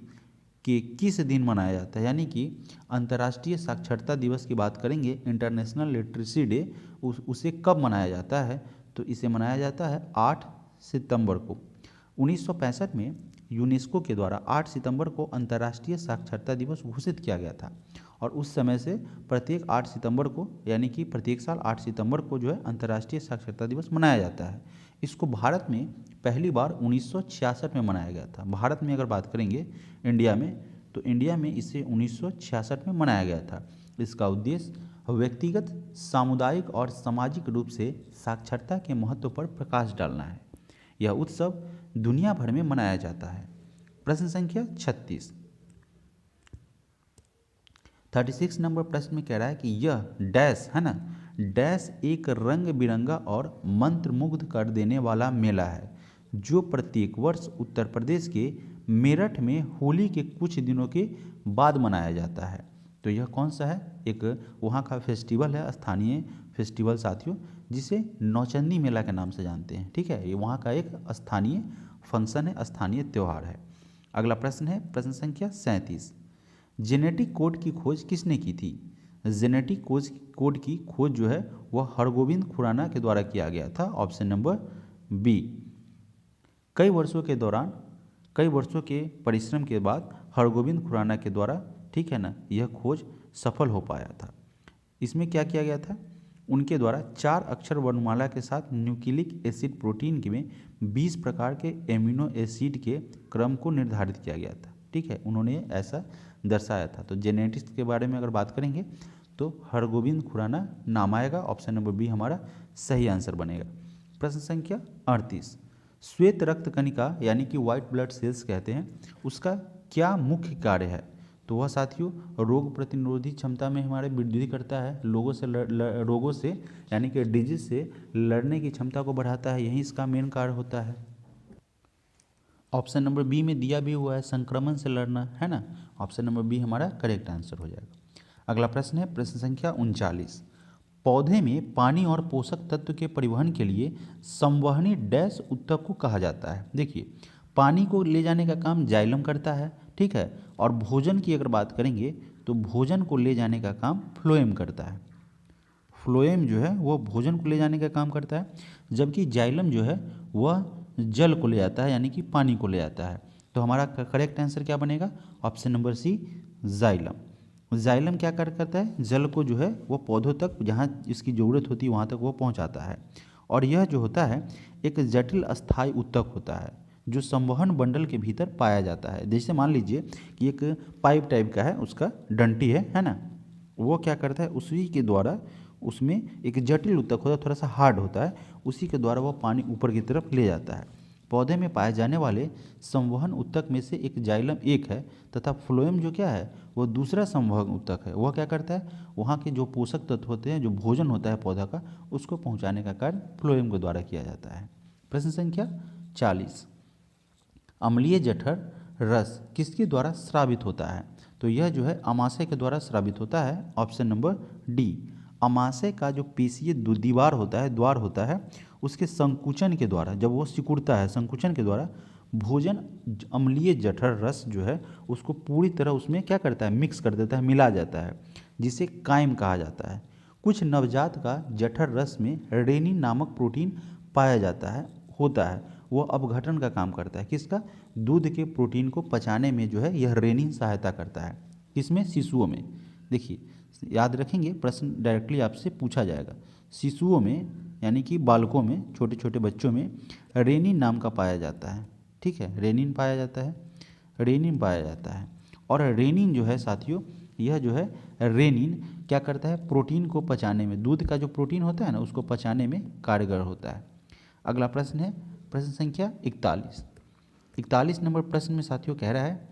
के किस दिन मनाया जाता है? यानी कि अंतर्राष्ट्रीय साक्षरता दिवस की बात करेंगे, इंटरनेशनल लिटरेसी डे, उसे कब मनाया जाता है? तो इसे मनाया जाता है 8 सितंबर को। 1965 में यूनेस्को के द्वारा 8 सितंबर को अंतर्राष्ट्रीय साक्षरता दिवस घोषित किया गया था, और उस समय से प्रत्येक 8 सितंबर को, यानी कि प्रत्येक साल 8 सितंबर को जो है अंतर्राष्ट्रीय साक्षरता दिवस मनाया जाता है। इसको भारत में पहली बार 1966 में मनाया गया था। भारत में अगर बात करेंगे इंडिया में, तो इंडिया में इसे 1966 में मनाया गया था। इसका उद्देश्य व्यक्तिगत, सामुदायिक और सामाजिक रूप से साक्षरता के महत्व पर प्रकाश डालना है। यह उत्सव दुनिया भर में मनाया जाता है। प्रश्न संख्या 36, 36 नंबर प्रश्न में कह रहा है कि यह डैश है ना, डैश एक रंग बिरंगा और मंत्रमुग्ध कर देने वाला मेला है जो प्रत्येक वर्ष उत्तर प्रदेश के मेरठ में होली के कुछ दिनों के बाद मनाया जाता है। तो यह कौन सा है? एक वहाँ का फेस्टिवल है, स्थानीय फेस्टिवल साथियों, जिसे नौचंदी मेला के नाम से जानते हैं। ठीक है, ये वहाँ का एक स्थानीय फंक्शन है, स्थानीय त्यौहार है। अगला प्रश्न है प्रश्न संख्या 37, जेनेटिक कोड की खोज किसने की थी? जेनेटिक कोड की खोज जो है वह हरगोविंद खुराना के द्वारा किया गया था, ऑप्शन नंबर बी। कई वर्षों के परिश्रम के बाद हरगोविंद खुराना के द्वारा, ठीक है ना, यह खोज सफल हो पाया था। इसमें क्या किया गया था? उनके द्वारा 4 अक्षर वर्णमाला के साथ न्यूक्लिक एसिड प्रोटीन में 20 प्रकार के एमिनो एसिड के क्रम को निर्धारित किया गया था। ठीक है, उन्होंने ऐसा दर्शाया था। तो जेनेटिक्स के बारे में अगर बात करेंगे तो हरगोविंद खुराना नाम आएगा, ऑप्शन नंबर बी हमारा सही आंसर बनेगा। प्रश्न संख्या 38, श्वेत रक्त कणिका यानी कि व्हाइट ब्लड सेल्स कहते हैं, उसका क्या मुख्य कार्य है? तो वह साथियों रोग प्रतिरोधी क्षमता में हमारे वृद्धि करता है, रोगों से यानी कि डिजीज से लड़ने की क्षमता को बढ़ाता है, यही इसका मेन कार्य होता है। ऑप्शन नंबर बी में दिया भी हुआ है, संक्रमण से लड़ना, है ना। ऑप्शन नंबर बी हमारा करेक्ट आंसर हो जाएगा। अगला प्रश्न है प्रश्न संख्या 39, पौधे में पानी और पोषक तत्व के परिवहन के लिए संवहनी डैश ऊतक को कहा जाता है। देखिए, पानी को ले जाने का काम जाइलम करता है, ठीक है, और भोजन की अगर बात करेंगे तो भोजन को ले जाने का काम फ्लोएम करता है। फ्लोएम जो है वो भोजन को ले जाने का काम करता है, जबकि जाइलम जो है वह जल को ले जाता है, यानी कि पानी को ले जाता है। तो हमारा करेक्ट आंसर क्या बनेगा? Option number C, xylem. Xylem क्या कार्य करता है? जल को जो है वो पौधों तक जहाँ इसकी ज़रूरत होती है वहाँ तक वो पहुँचाता है। और यह जो होता है एक जटिल अस्थायी ऊतक होता है जो संवहन बंडल के भीतर पाया जाता है। जैसे मान लीजिए कि एक पाइप टाइप का है, उसका डंटी है ना, वो क्या करता है उसी के द्वारा, उसमें एक जटिल ऊतक होता है, थोड़ा सा हार्ड होता है, उसी के द्वारा वो पानी ऊपर की तरफ ले जाता है। पौधे में पाए जाने वाले संवहन ऊतक में से एक जाइलम एक है तथा फ्लोएम जो क्या है वो दूसरा संवहन ऊतक है। वह क्या करता है, वहाँ के जो पोषक तत्व होते हैं, जो भोजन होता है पौधा का, उसको पहुँचाने का कार्य फ्लोएम के द्वारा किया जाता है। प्रश्न संख्या 40, अम्लीय जठर रस किसके द्वारा स्रावित होता है? तो यह जो है अमाशय के द्वारा स्रावित होता है। Option number D. अमाशय का जो पेशीय दीवार होता है, द्वार होता है, उसके संकुचन के द्वारा, जब वो सिकुड़ता है संकुचन के द्वारा, भोजन अम्लीय जठर रस जो है उसको पूरी तरह उसमें क्या करता है, मिक्स कर देता है, मिला जाता है, जिसे कायम कहा जाता है। कुछ नवजात का जठर रस में रेनिन नामक प्रोटीन पाया जाता है, होता है, वह अपघटन का काम करता है। किसका? दूध के प्रोटीन को पचाने में जो है यह रेनिन सहायता करता है। किसमें? शिशुओं में। देखिए याद रखेंगे, प्रश्न डायरेक्टली आपसे पूछा जाएगा। शिशुओं में यानी कि बालकों में, छोटे छोटे बच्चों में रेनिन नाम का पाया जाता है। ठीक है, रेनिन पाया जाता है, रेनिन पाया जाता है। और रेनिन जो है साथियों, यह जो है रेनिन क्या करता है, प्रोटीन को पचाने में, दूध का जो प्रोटीन होता है ना उसको पचाने में कारगर होता है। अगला प्रश्न है प्रश्न संख्या 41। 41 नंबर प्रश्न में साथियों कह रहा है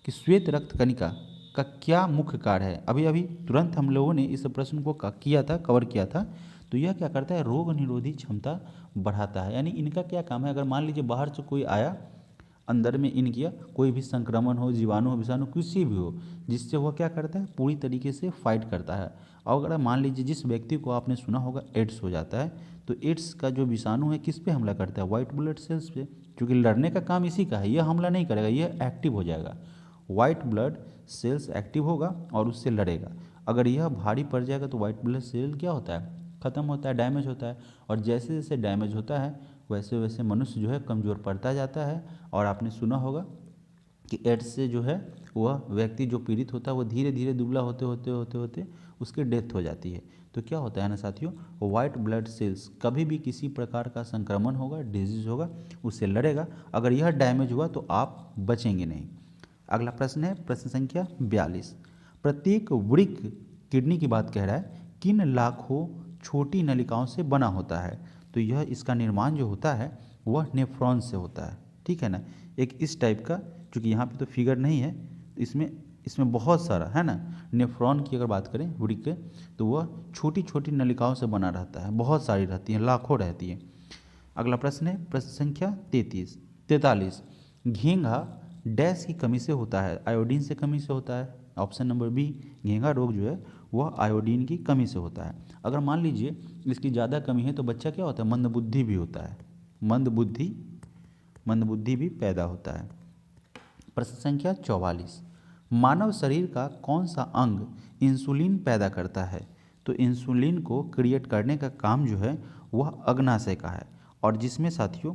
कि श्वेत रक्त कणिका का क्या मुख्य कार्य है? अभी अभी तुरंत हम लोगों ने इस प्रश्न को किया था, कवर किया था। तो यह क्या करता है, रोग निरोधी क्षमता बढ़ाता है। यानी इनका क्या काम है, अगर मान लीजिए बाहर से कोई आया, अंदर में इन किया, कोई भी संक्रमण हो, जीवाणु हो, विषाणु किसी भी हो, जिससे वह क्या करता है, पूरी तरीके से फाइट करता है। और अगर मान लीजिए जिस व्यक्ति को आपने सुना होगा एड्स हो जाता है, तो एड्स का जो विषाणु है किस पे हमला करता है, वाइट ब्लड सेल्स पे, क्योंकि लड़ने का काम इसी का है। यह हमला नहीं करेगा, यह एक्टिव हो जाएगा, वाइट ब्लड सेल्स एक्टिव होगा और उससे लड़ेगा। अगर यह भारी पड़ जाएगा तो वाइट ब्लड सेल क्या होता है, ख़त्म होता है, डैमेज होता है। और जैसे जैसे डैमेज होता है वैसे वैसे मनुष्य जो है कमज़ोर पड़ता जाता है। और आपने सुना होगा कि एड्स से जो है वह व्यक्ति जो पीड़ित होता है वो धीरे धीरे दुबला होते होते होते होते उसकी डेथ हो जाती है। तो क्या होता है ना साथियों, वाइट ब्लड सेल्स कभी भी किसी प्रकार का संक्रमण होगा, डिजीज होगा, उससे लड़ेगा। अगर यह डैमेज हुआ तो आप बचेंगे नहीं। अगला प्रश्न है प्रश्न संख्या 42। प्रत्येक वृक्क, किडनी की बात कह रहा है, किन लाखों छोटी नलिकाओं से बना होता है? तो यह इसका निर्माण जो होता है वह नेफ्रॉन से होता है। ठीक है ना, एक इस टाइप का, चूँकि यहाँ पे तो फिगर नहीं है, इसमें इसमें बहुत सारा है ना। नेफ्रॉन की अगर बात करें वृक्क, तो वह छोटी छोटी नलिकाओं से बना रहता है, बहुत सारी रहती हैं, लाखों रहती हैं। अगला प्रश्न है प्रश्न संख्या 43। घेंघा डैश की कमी से होता है? आयोडीन से कमी से होता है। ऑप्शन नंबर बी, घेंघा रोग जो है वह आयोडीन की कमी से होता है। अगर मान लीजिए इसकी ज़्यादा कमी है तो बच्चा क्या होता है, मंदबुद्धि भी होता है, मंदबुद्धि भी पैदा होता है। प्रश्न संख्या 44। मानव शरीर का कौन सा अंग इंसुलिन पैदा करता है? तो इंसुलिन को क्रिएट करने का काम जो है वह अग्नाशय का है। और जिसमें साथियों,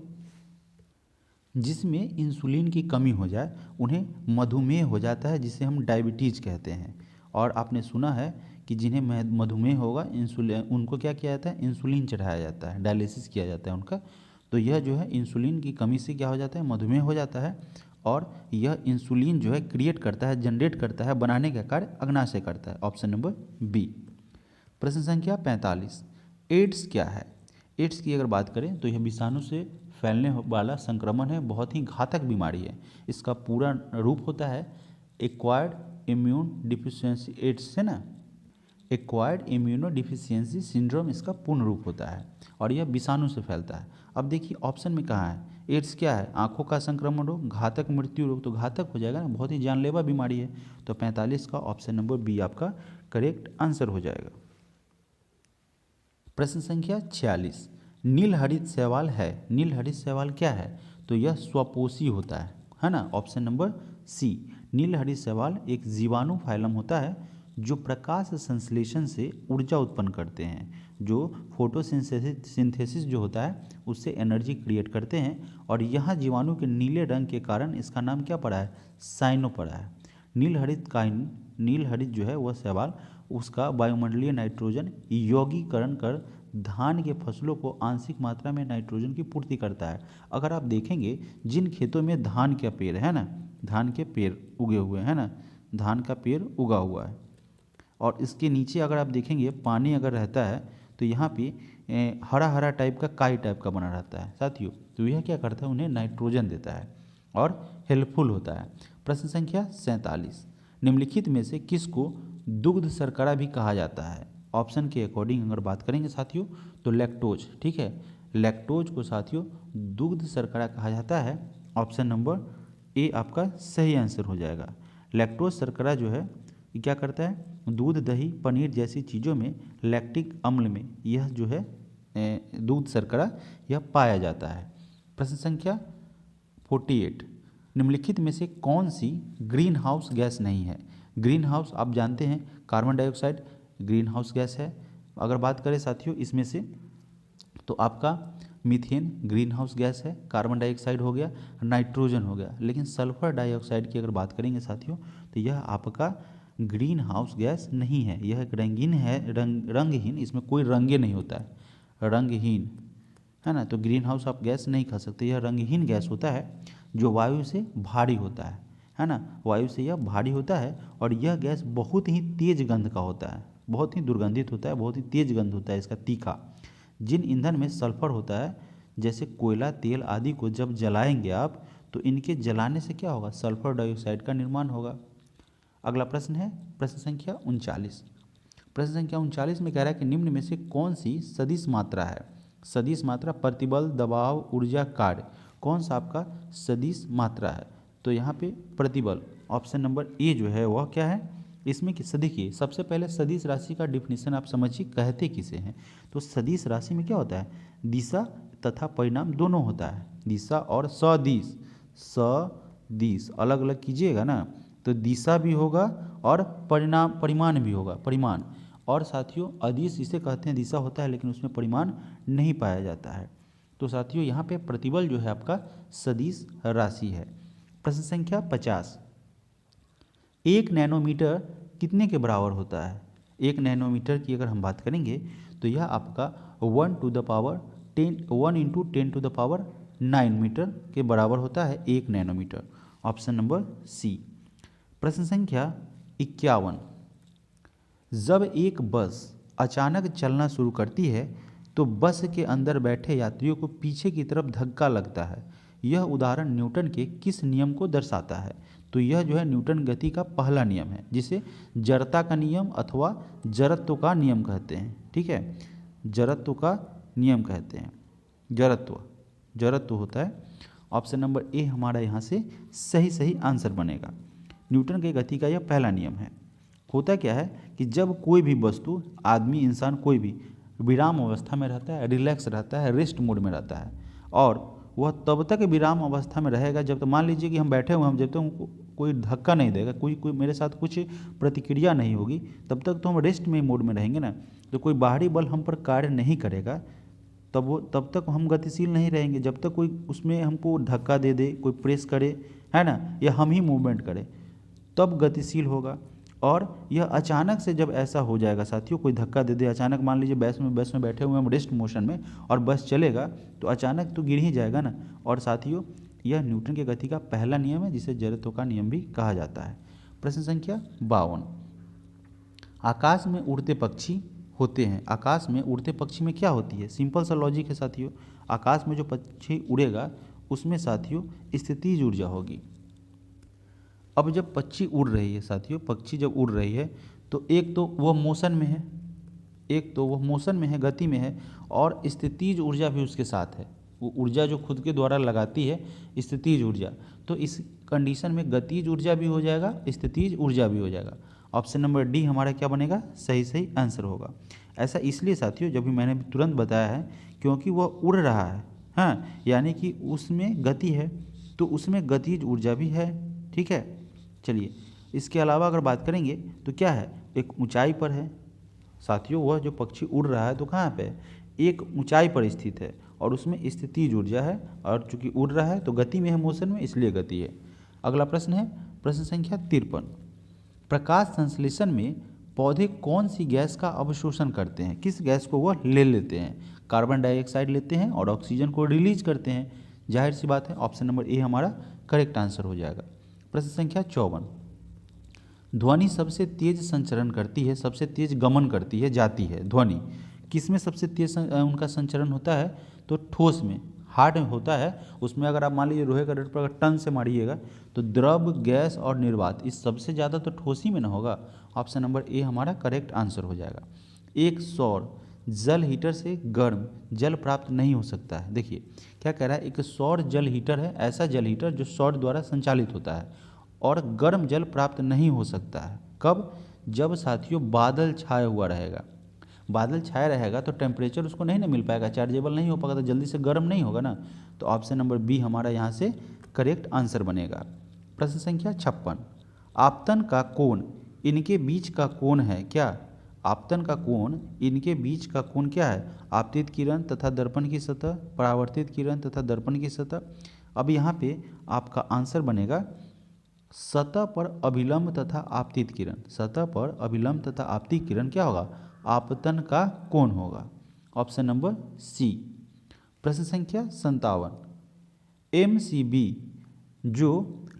जिसमें इंसुलिन की कमी हो जाए उन्हें मधुमेह हो जाता है, जिसे हम डायबिटीज़ कहते हैं। और आपने सुना है कि जिन्हें मधुमेह होगा, इंसुलिन, उनको क्या किया जाता है, इंसुलिन चढ़ाया जाता है, डायलिसिस किया जाता है उनका। तो यह जो है इंसुलिन की कमी से क्या हो जाता है, मधुमेह हो जाता है। और यह इंसुलिन जो है क्रिएट करता है, जनरेट करता है, बनाने का कार्य अग्नाशय करता है। Option number B. प्रश्न संख्या 45। एड्स क्या है? एड्स की अगर बात करें तो यह विषाणु से फैलने वाला संक्रमण है, बहुत ही घातक बीमारी है। इसका पूरा रूप होता है एक्वायर्ड इम्यून डिफिशियंसी एड्स, है ना, एक्वायर्ड इम्यूनो डिफिशियंसी सिंड्रोम इसका पूर्ण रूप होता है। और यह विषाणु से फैलता है। अब देखिए ऑप्शन में कहाँ है, एड्स क्या है, आंखों का संक्रमण रोग, घातक मृत्यु रोग, तो घातक हो जाएगा ना, बहुत ही जानलेवा बीमारी है। तो 45 का ऑप्शन नंबर बी आपका करेक्ट आंसर हो जाएगा। प्रश्न संख्या 46। नीलहरित शैवाल है, नीलहरित शैवाल क्या है? तो यह स्वपोषी होता है ना। ऑप्शन नंबर सी, नीलहरित शैवाल एक जीवाणु फाइलम होता है जो प्रकाश संश्लेषण से ऊर्जा उत्पन्न करते हैं, जो फोटोसिंथेसिस जो होता है उससे एनर्जी क्रिएट करते हैं। और यहाँ जीवाणु के नीले रंग के कारण इसका नाम क्या पड़ा है, साइनो पड़ा है। नीलहरित जो है वह शैवाल उसका वायुमंडलीय नाइट्रोजन यौगीकरण कर धान के फसलों को आंशिक मात्रा में नाइट्रोजन की पूर्ति करता है। अगर आप देखेंगे जिन खेतों में धान का पेड़ है ना, धान के पेड़ उगे हुए हैं ना, धान का पेड़ उगा हुआ है, और इसके नीचे अगर आप देखेंगे पानी अगर रहता है तो यहाँ पे हरा हरा टाइप का काई टाइप का बना रहता है साथियों। तो यह क्या करता है, उन्हें नाइट्रोजन देता है और हेल्पफुल होता है। प्रश्न संख्या 47, निम्नलिखित में से किसको दुग्ध शर्करा भी कहा जाता है? ऑप्शन के अकॉर्डिंग अगर बात करेंगे साथियों तो लैक्टोज, ठीक है, लैक्टोज को साथियों दुग्ध शर्करा कहा जाता है। ऑप्शन नंबर ए आपका सही आंसर हो जाएगा। लैक्टोज शर्करा जो है ये क्या करता है, दूध दही पनीर जैसी चीज़ों में लैक्टिक अम्ल में यह जो है दूध शर्करा यह पाया जाता है। प्रश्न संख्या 48, निम्नलिखित में से कौन सी ग्रीन हाउस गैस नहीं है? ग्रीन हाउस आप जानते हैं carbon dioxide green house gas है। अगर बात करें साथियों इसमें से तो आपका मीथेन ग्रीन हाउस गैस है, कार्बन डाइऑक्साइड हो गया, नाइट्रोजन हो गया। लेकिन सल्फर डाइऑक्साइड की अगर बात करेंगे साथियों तो यह आपका ग्रीन हाउस गैस नहीं है, यह एक रंगीन है, रंगहीन, इसमें कोई रंगे नहीं होता है, रंगहीन है ना। तो ग्रीन हाउस आप गैस नहीं खा सकते, यह रंगहीन गैस होता है जो वायु से भारी होता है ना, वायु से यह भारी होता है और यह गैस बहुत ही तेज गंध का होता है, बहुत ही दुर्गंधित होता है, बहुत ही तेज गंध होता है इसका, तीखा। जिन ईंधन में सल्फर होता है जैसे कोयला तेल आदि को जब जलाएंगे आप तो इनके जलाने से क्या होगा, सल्फर डाइऑक्साइड का निर्माण होगा। अगला प्रश्न है प्रश्न संख्या 39। प्रश्न संख्या 39 में कह रहा है कि निम्न में से कौन सी सदिश मात्रा है? सदिश मात्रा प्रतिबल दबाव ऊर्जा कार्य, कौन सा आपका सदिश मात्रा है? तो यहाँ पे प्रतिबल, ऑप्शन नंबर ए जो है वह क्या है इसमें कि देखिए सबसे पहले सदिश राशि का डिफिनीशन आप समझिए कहते किसे हैं। तो सदिश राशि में क्या होता है, दिशा तथा परिणाम दोनों होता है, दिशा और सदिश, सदिश अलग अलग कीजिएगा ना, तो दिशा भी होगा और परिमाण भी होगा, परिमाण। और साथियों अदिश इसे कहते हैं, दिशा होता है लेकिन उसमें परिमाण नहीं पाया जाता है। तो साथियों यहाँ पे प्रतिबल जो है आपका सदिश राशि है। प्रश्न संख्या 50, 1 नैनोमीटर कितने के बराबर होता है? 1 नैनोमीटर की अगर हम बात करेंगे तो यह आपका 1 × 10⁻9 मीटर के बराबर होता है 1 नैनोमीटर। Option number C. प्रश्न संख्या 51, जब एक बस अचानक चलना शुरू करती है तो बस के अंदर बैठे यात्रियों को पीछे की तरफ धक्का लगता है, यह उदाहरण न्यूटन के किस नियम को दर्शाता है? तो यह जो है न्यूटन गति का पहला नियम है जिसे जड़ता का नियम अथवा जड़त्व का नियम कहते हैं, ठीक है, जड़त्व का नियम कहते हैं, जड़त्व होता है। ऑप्शन नंबर ए हमारा यहाँ से सही आंसर बनेगा। न्यूटन की गति का यह पहला नियम है। होता क्या है कि जब कोई भी वस्तु, आदमी, इंसान, कोई भी विराम अवस्था में रहता है, रिलैक्स रहता है, रेस्ट मोड में रहता है, और वह तब तक विराम अवस्था में रहेगा जब तक, मान लीजिए कि हम बैठे हुए, हम जब तक कोई धक्का नहीं देगा, कोई मेरे साथ कुछ प्रतिक्रिया नहीं होगी, तब तक तो हम रेस्ट में मोड में रहेंगे ना। तो कोई बाहरी बल हम पर कार्य नहीं करेगा तब तक हम गतिशील नहीं रहेंगे, जब तक कोई उसमें हमको धक्का दे दे, कोई प्रेस करे, है ना, या हम ही मूवमेंट करें तब गतिशील होगा। और यह अचानक से जब ऐसा हो जाएगा साथियों, कोई धक्का दे दे अचानक, मान लीजिए बस में बैठे हुए हम रेस्ट मोशन में और बस चलेगा तो अचानक तो गिर ही जाएगा ना। और साथियों यह न्यूटन की गति का पहला नियम है जिसे जड़त्व का नियम भी कहा जाता है। प्रश्न संख्या 52, आकाश में उड़ते पक्षी होते हैं, आकाश में उड़ते पक्षी में क्या होती है? सिंपल सा लॉजिक है साथियों, आकाश में जो पक्षी उड़ेगा उसमें साथियों स्थितिज ऊर्जा होगी। अब जब पक्षी उड़ रही है साथियों, पक्षी जब उड़ रही है तो एक तो वह मोशन में है, गति में है, और स्थितिज ऊर्जा भी उसके साथ है, वो ऊर्जा जो खुद के द्वारा लगाती है स्थितिज ऊर्जा। तो इस कंडीशन में गतिज ऊर्जा भी हो जाएगा, स्थितिज ऊर्जा भी हो जाएगा। ऑप्शन नंबर डी हमारा क्या बनेगा, सही आंसर होगा। ऐसा इसलिए साथियों जब भी मैंने तुरंत बताया है क्योंकि वह उड़ रहा है, हाँ, यानी कि उसमें गति है तो उसमें गतिज ऊर्जा भी है, ठीक है। चलिए इसके अलावा अगर बात करेंगे तो क्या है, एक ऊंचाई पर है साथियों, वह जो पक्षी उड़ रहा है तो कहाँ पे, एक ऊंचाई पर स्थित है और उसमें स्थितिज ऊर्जा है, और चूंकि उड़ रहा है तो गति में है, मोशन में, इसलिए गति है। अगला प्रश्न है प्रश्न संख्या 53, प्रकाश संश्लेषण में पौधे कौन सी गैस का अवशोषण करते हैं? किस गैस को वह ले लेते हैं? कार्बन डाइऑक्साइड लेते हैं और ऑक्सीजन को रिलीज करते हैं, जाहिर सी बात है ऑप्शन नंबर ए हमारा करेक्ट आंसर हो जाएगा। प्रश्न संख्या 54, ध्वनि सबसे तेज संचरण करती है, सबसे तेज गमन करती है, जाती है ध्वनि किस में सबसे तेज उनका संचरण होता है? तो ठोस में, हार्ड में होता है। उसमें अगर आप मान लीजिए लोहे का रड पर अगर टन से मारिएगा तो द्रव, गैस और निर्वात, इस सबसे ज़्यादा तो ठोस ही में ना होगा। ऑप्शन नंबर ए हमारा करेक्ट आंसर हो जाएगा। एक सौर जल हीटर से गर्म जल प्राप्त नहीं हो सकता है। देखिए क्या कह रहा है, एक सौर जल हीटर है, ऐसा जल हीटर जो सौर द्वारा संचालित होता है और गर्म जल प्राप्त नहीं हो सकता है। कब? जब साथियों बादल छाया हुआ रहेगा। बादल छाया रहेगा तो टेम्परेचर उसको नहीं ना मिल पाएगा, चार्जेबल नहीं हो पाएगा, तो जल्दी से गर्म नहीं होगा ना। तो ऑप्शन नंबर बी हमारा यहाँ से करेक्ट आंसर बनेगा। प्रश्न संख्या 56, आपतन का कोण इनके बीच का कोण है क्या? आपतन का कोण इनके बीच का कोण क्या है? आपतित किरण तथा दर्पण की सतह, परावर्तित किरण तथा दर्पण की सतह। अब यहाँ पे आपका आंसर बनेगा सतह पर अभिलंब तथा आपतित किरण। सतह पर अभिलंब तथा आपतित किरण क्या होगा? आपतन का कोण होगा। Option number C. प्रश्न संख्या 57, एमसीबी जो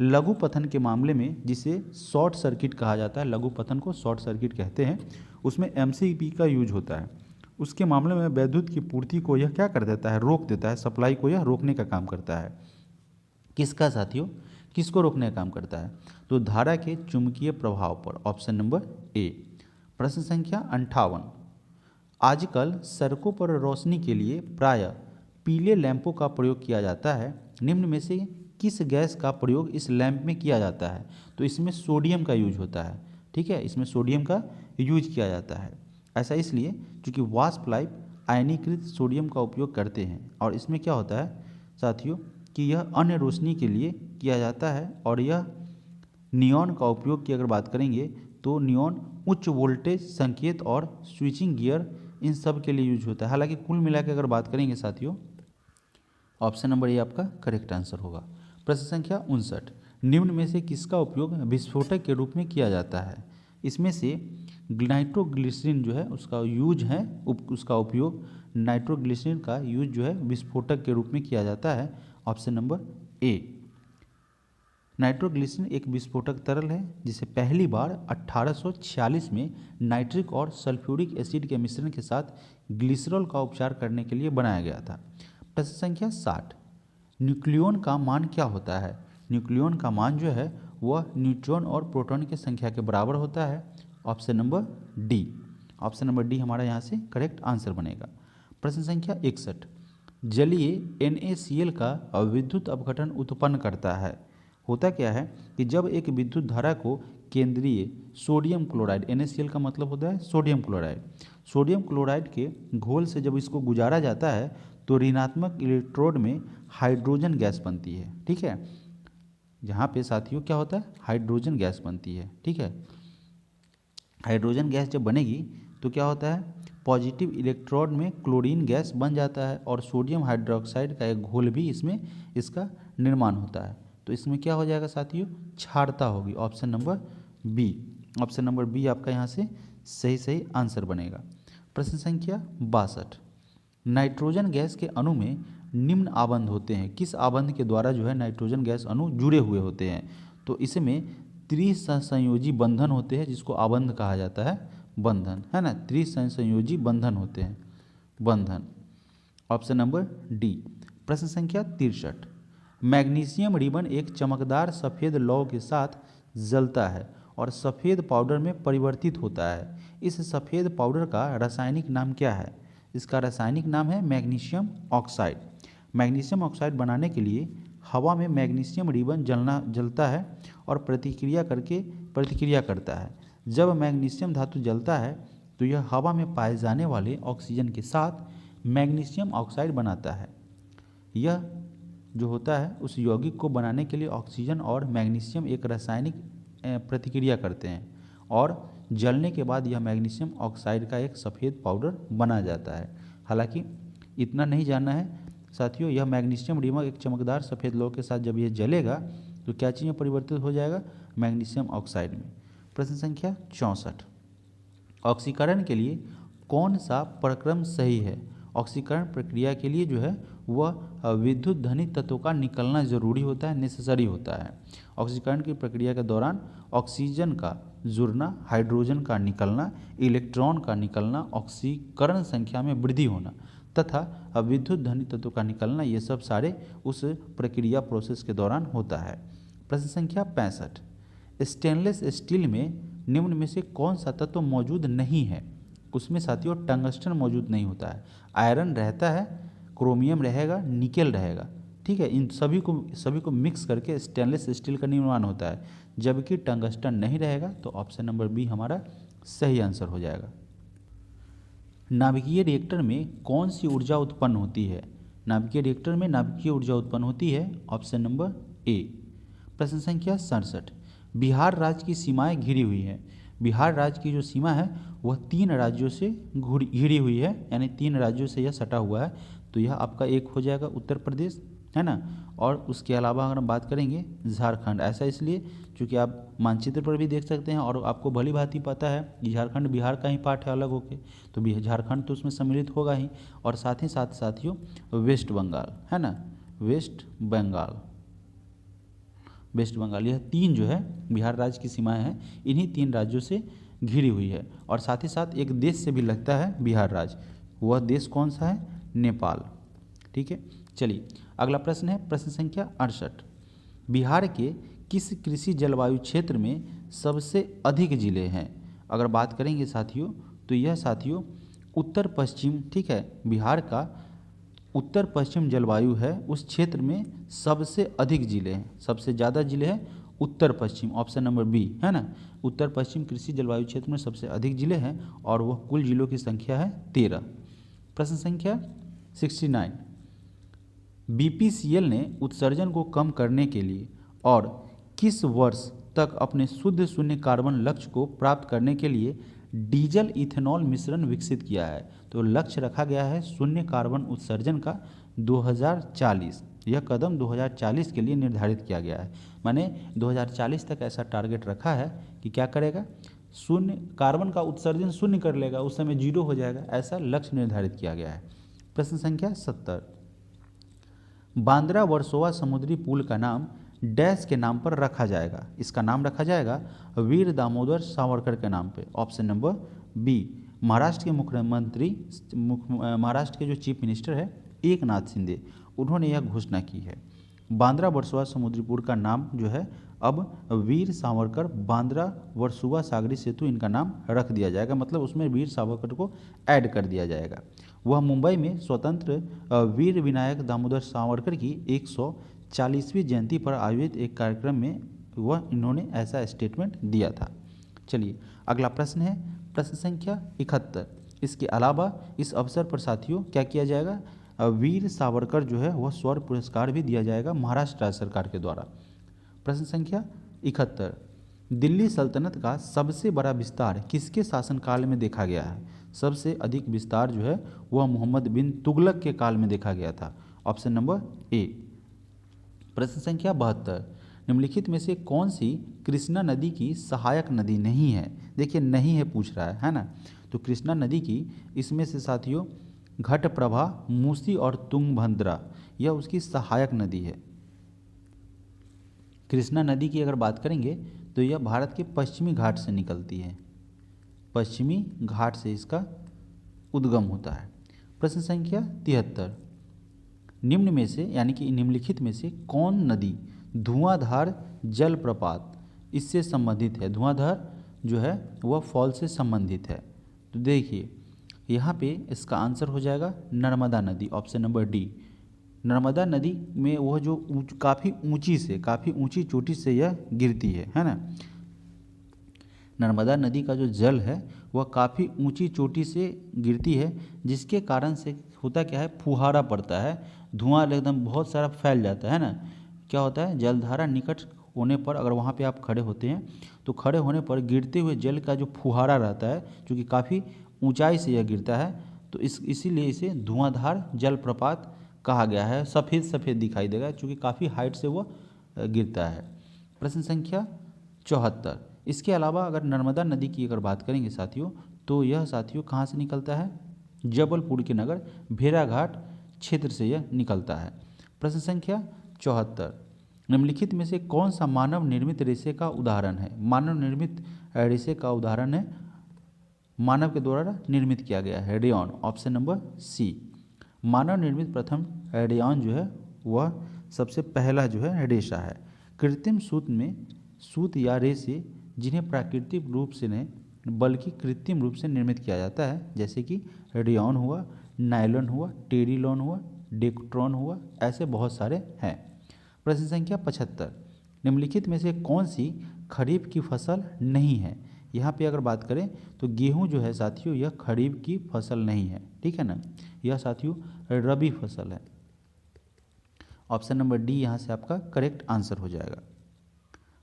लघु पथन के मामले में जिसे शॉर्ट सर्किट कहा जाता है, लघु पथन को शॉर्ट सर्किट कहते हैं, उसमें एमसीबी का यूज होता है। उसके मामले में विद्युत की पूर्ति को यह क्या कर देता है? रोक देता है। सप्लाई को यह रोकने का काम करता है। किसका साथियों? किसको रोकने का काम करता है? तो धारा के चुंबकीय प्रभाव पर। Option number A. प्रश्न संख्या 58, आजकल सड़कों पर रोशनी के लिए प्रायः पीले लैंपों का प्रयोग किया जाता है। निम्न में से किस गैस का प्रयोग इस लैंप में किया जाता है? तो इसमें सोडियम का यूज होता है। ठीक है, इसमें सोडियम का यूज किया जाता है। ऐसा इसलिए क्योंकि वाष्प लाइट आयनीकृत सोडियम का उपयोग करते हैं और इसमें क्या होता है साथियों कि यह अन्य रोशनी के लिए किया जाता है। और यह नियॉन का उपयोग की अगर बात करेंगे तो नियॉन उच्च वोल्टेज संकेत और स्विचिंग गियर इन सब के लिए यूज होता है। हालांकि कुल मिला के अगर बात करेंगे साथियों, ऑप्शन नंबर ए आपका करेक्ट आंसर होगा। प्रश्न संख्या 59, निम्न में से किसका उपयोग विस्फोटक के रूप में किया जाता है? इसमें से नाइट्रोग्लिसरीन जो है उसका यूज है, उसका उपयोग नाइट्रोग्लिसरीन का यूज जो है विस्फोटक के रूप में किया जाता है। Option number A. नाइट्रोग्लिसरीन एक विस्फोटक तरल है जिसे पहली बार 1846 में नाइट्रिक और सल्फ्यूरिक एसिड के मिश्रण के साथ ग्लिसरॉल का उपचार करने के लिए बनाया गया था। प्रश्न संख्या 60, न्यूक्लियॉन का मान क्या होता है? न्यूक्लियॉन का मान जो है वह न्यूट्रॉन और प्रोटॉन की संख्या के बराबर होता है। Option number D. Option number D हमारा यहाँ से करेक्ट आंसर बनेगा। प्रश्न संख्या 61, जलीय NaCl का विद्युत अपघटन उत्पन्न करता है। होता क्या है कि जब एक विद्युत धारा को केंद्रीय सोडियम क्लोराइड, NaCl का मतलब होता है सोडियम क्लोराइड, सोडियम क्लोराइड के घोल से जब इसको गुजारा जाता है तो ऋणात्मक इलेक्ट्रोड में हाइड्रोजन गैस बनती है। ठीक है, जहाँ पे साथियों क्या होता है? हाइड्रोजन गैस बनती है। ठीक है, हाइड्रोजन गैस जब बनेगी तो क्या होता है? पॉजिटिव इलेक्ट्रोड में क्लोरीन गैस बन जाता है और सोडियम हाइड्रोक्साइड का एक घोल भी इसमें इसका निर्माण होता है। तो इसमें क्या हो जाएगा साथियों? क्षारता होगी। Option number B. Option number B आपका यहाँ से सही आंसर बनेगा। प्रश्न संख्या 62, नाइट्रोजन गैस के अणु में निम्न आबंध होते हैं। किस आबंध के द्वारा जो है नाइट्रोजन गैस अणु जुड़े हुए होते हैं? तो इसमें त्रिसंयोजी बंधन होते हैं जिसको आबंध कहा जाता है, बंधन, है ना। त्रिसंयोजी बंधन होते हैं, बंधन। Option number D. प्रश्न संख्या 63, मैग्नीशियम रिबन एक चमकदार सफ़ेद लौ के साथ जलता है और सफ़ेद पाउडर में परिवर्तित होता है। इस सफ़ेद पाउडर का रासायनिक नाम क्या है? इसका रासायनिक नाम है मैग्नीशियम ऑक्साइड। मैग्नीशियम ऑक्साइड बनाने के लिए हवा में मैग्नीशियम रिबन जलता है और प्रतिक्रिया करता है। जब मैग्नीशियम धातु जलता है तो यह हवा में पाए जाने वाले ऑक्सीजन के साथ मैग्नीशियम ऑक्साइड बनाता है। यह जो होता है उस यौगिक को बनाने के लिए ऑक्सीजन और मैग्नीशियम एक रासायनिक प्रतिक्रिया करते हैं और जलने के बाद यह मैग्नीशियम ऑक्साइड का एक सफ़ेद पाउडर बना जाता है। हालांकि इतना नहीं जानना है साथियों, यह मैग्नीशियम रिबन एक चमकदार सफ़ेद लौ के साथ जब यह जलेगा तो क्या चीज़ में परिवर्तित हो जाएगा? मैग्नीशियम ऑक्साइड में। प्रश्न संख्या 64, ऑक्सीकरण के लिए कौन सा प्रक्रम सही है? ऑक्सीकरण प्रक्रिया के लिए जो है वह विद्युत धनिक तत्वों का निकलना जरूरी होता है, नेसेसरी होता है। ऑक्सीकरण की प्रक्रिया के दौरान ऑक्सीजन का जुड़ना, हाइड्रोजन का निकलना, इलेक्ट्रॉन का निकलना, ऑक्सीकरण संख्या में वृद्धि होना तथा विद्युत धनिक तत्वों का निकलना, ये सब सारे उस प्रक्रिया प्रोसेस के दौरान होता है। प्रश्न संख्या 65, स्टेनलेस स्टील में निम्न में से कौन सा तत्व मौजूद नहीं है? उसमें साथियों टंगस्टन मौजूद नहीं होता है, आयरन रहता है, क्रोमियम रहेगा, निकेल रहेगा, ठीक है। इन सभी को मिक्स करके स्टेनलेस स्टील का निर्माण होता है, जबकि टंगस्टन नहीं रहेगा। तो ऑप्शन नंबर बी हमारा सही आंसर हो जाएगा। नाभिकीय रिएक्टर में कौन सी ऊर्जा उत्पन्न होती है? नाभिकीय रिएक्टर में नाभिकीय ऊर्जा उत्पन्न होती है, ऑप्शन नंबर ए। प्रश्न संख्या 67, बिहार राज्य की सीमाएं घिरी हुई हैं। बिहार राज्य की जो सीमा है वह 3 राज्यों से घिरी हुई है, यानी 3 राज्यों से यह सटा हुआ है। तो यह आपका एक हो जाएगा उत्तर प्रदेश, है ना। और उसके अलावा अगर हम बात करेंगे झारखंड, ऐसा इसलिए क्योंकि आप मानचित्र पर भी देख सकते हैं और आपको भली भांति पता है कि झारखंड बिहार का ही पार्ट है अलग होके, तो झारखंड तो उसमें सम्मिलित होगा ही। और साथ ही साथ साथियों वेस्ट बंगाल, है ना, वेस्ट बंगाल, यह 3 जो है बिहार राज्य की सीमाएं हैं, इन्हीं 3 राज्यों से घिरी हुई है। और साथ ही साथ एक देश से भी लगता है बिहार राज्य, वह देश कौन सा है? नेपाल, ठीक है। चलिए अगला प्रश्न है प्रश्न संख्या 68, बिहार के किस कृषि जलवायु क्षेत्र में सबसे अधिक जिले हैं? अगर बात करेंगे साथियों तो यह साथियों उत्तर पश्चिम, ठीक है, बिहार का उत्तर पश्चिम जलवायु है, उस क्षेत्र में सबसे अधिक जिले हैं, सबसे ज़्यादा जिले हैं उत्तर पश्चिम, ऑप्शन नंबर बी, है ना। उत्तर पश्चिम कृषि जलवायु क्षेत्र में सबसे अधिक जिले हैं और वह कुल जिलों की संख्या है 13। प्रश्न संख्या 69, बीपीसीएल ने उत्सर्जन को कम करने के लिए और किस वर्ष तक अपने शुद्ध शून्य कार्बन लक्ष्य को प्राप्त करने के लिए डीजल इथेनॉल मिश्रण विकसित किया है? तो लक्ष्य रखा गया है शून्य कार्बन उत्सर्जन का 2040। यह कदम 2040 के लिए निर्धारित किया गया है, माने 2040 तक ऐसा टारगेट रखा है कि क्या करेगा, शून्य कार्बन का उत्सर्जन शून्य कर लेगा, उस समय 0 हो जाएगा, ऐसा लक्ष्य निर्धारित किया गया है। प्रश्न संख्या 70, बांद्रा वर्सोवा समुद्री पुल का नाम डैश के नाम पर रखा जाएगा? इसका नाम रखा जाएगा वीर दामोदर सावरकर के नाम पे, ऑप्शन नंबर बी। महाराष्ट्र के मुख्यमंत्री, महाराष्ट्र के जो चीफ मिनिस्टर है एकनाथ शिंदे, उन्होंने यह घोषणा की है। बांद्रा वर्सोवा समुद्री पुल का नाम जो है अब वीर सावरकर बांद्रा वर्सोवा सागरी सेतु इनका नाम रख दिया जाएगा, मतलब उसमें वीर सावरकर को ऐड कर दिया जाएगा। वह मुंबई में स्वतंत्र वीर विनायक दामोदर सावरकर की 140वीं जयंती पर आयोजित एक कार्यक्रम में वह इन्होंने ऐसा स्टेटमेंट दिया था। चलिए अगला प्रश्न है प्रश्न संख्या 71, इसके अलावा इस अवसर पर साथियों क्या किया जाएगा, वीर सावरकर जो है वह स्वर्ण पुरस्कार भी दिया जाएगा महाराष्ट्र राज्य सरकार के द्वारा। प्रश्न संख्या 71, दिल्ली सल्तनत का सबसे बड़ा विस्तार किसके शासनकाल में देखा गया है? सबसे अधिक विस्तार जो है वह मोहम्मद बिन तुगलक के काल में देखा गया था, ऑप्शन नंबर ए। प्रश्न संख्या 72, निम्नलिखित में से कौन सी कृष्णा नदी की सहायक नदी नहीं है? देखिए नहीं है पूछ रहा है ना। तो कृष्णा नदी की इसमें से साथियों घटप्रभा, मूसी और तुंगभद्रा यह उसकी सहायक नदी है। कृष्णा नदी की अगर बात करेंगे तो यह भारत के पश्चिमी घाट से निकलती है, पश्चिमी घाट से इसका उद्गम होता है। प्रश्न संख्या 73, निम्न में से यानी कि निम्नलिखित में से कौन नदी धुआंधार जलप्रपात इससे संबंधित है? धुआंधार जो है वह फॉल से संबंधित है। तो देखिए यहाँ पे इसका आंसर हो जाएगा नर्मदा नदी, ऑप्शन नंबर डी। नर्मदा नदी में वह जो काफ़ी ऊंची चोटी से यह गिरती है ना। नर्मदा नदी का जो जल है वह काफ़ी ऊंची चोटी से गिरती है, जिसके कारण से होता क्या है, फुहारा पड़ता है, धुआं एकदम बहुत सारा फैल जाता है ना। क्या होता है, जलधारा निकट होने पर अगर वहाँ पे आप खड़े होते हैं तो खड़े होने पर गिरते हुए जल का जो फुहारा रहता है, क्योंकि काफ़ी ऊंचाई से यह गिरता है, तो इसीलिए इसे धुआंधार जलप्रपात कहा गया है। सफ़ेद सफ़ेद दिखाई देगा क्योंकि काफ़ी हाइट से वह गिरता है। प्रश्न संख्या 74, इसके अलावा अगर नर्मदा नदी की अगर बात करेंगे साथियों तो यह साथियों कहाँ से निकलता है, जबलपुर के नगर भेड़ाघाट क्षेत्र से यह निकलता है। प्रश्न संख्या 74, निम्नलिखित में से कौन सा मानव निर्मित रेशे का उदाहरण है? मानव निर्मित रेशे का उदाहरण है, मानव के द्वारा निर्मित किया गया है, रेयॉन। Option number C. मानव निर्मित प्रथम रेयॉन जो है वह सबसे पहला जो है रेशा है। कृत्रिम सूत में सूत या रेशे जिन्हें प्राकृतिक रूप से नहीं बल्कि कृत्रिम रूप से निर्मित किया जाता है, जैसे कि रेयॉन हुआ, नायलॉन हुआ, टेरिलॉन हुआ, डेक्ट्रॉन हुआ, ऐसे बहुत सारे हैं। प्रश्न संख्या 75, निम्नलिखित में से कौन सी खरीफ की फसल नहीं है? यहाँ पे अगर बात करें तो गेहूं जो है साथियों यह खरीफ की फसल नहीं है, ठीक है ना, यह साथियों रबी फसल है। ऑप्शन नंबर डी यहाँ से आपका करेक्ट आंसर हो जाएगा।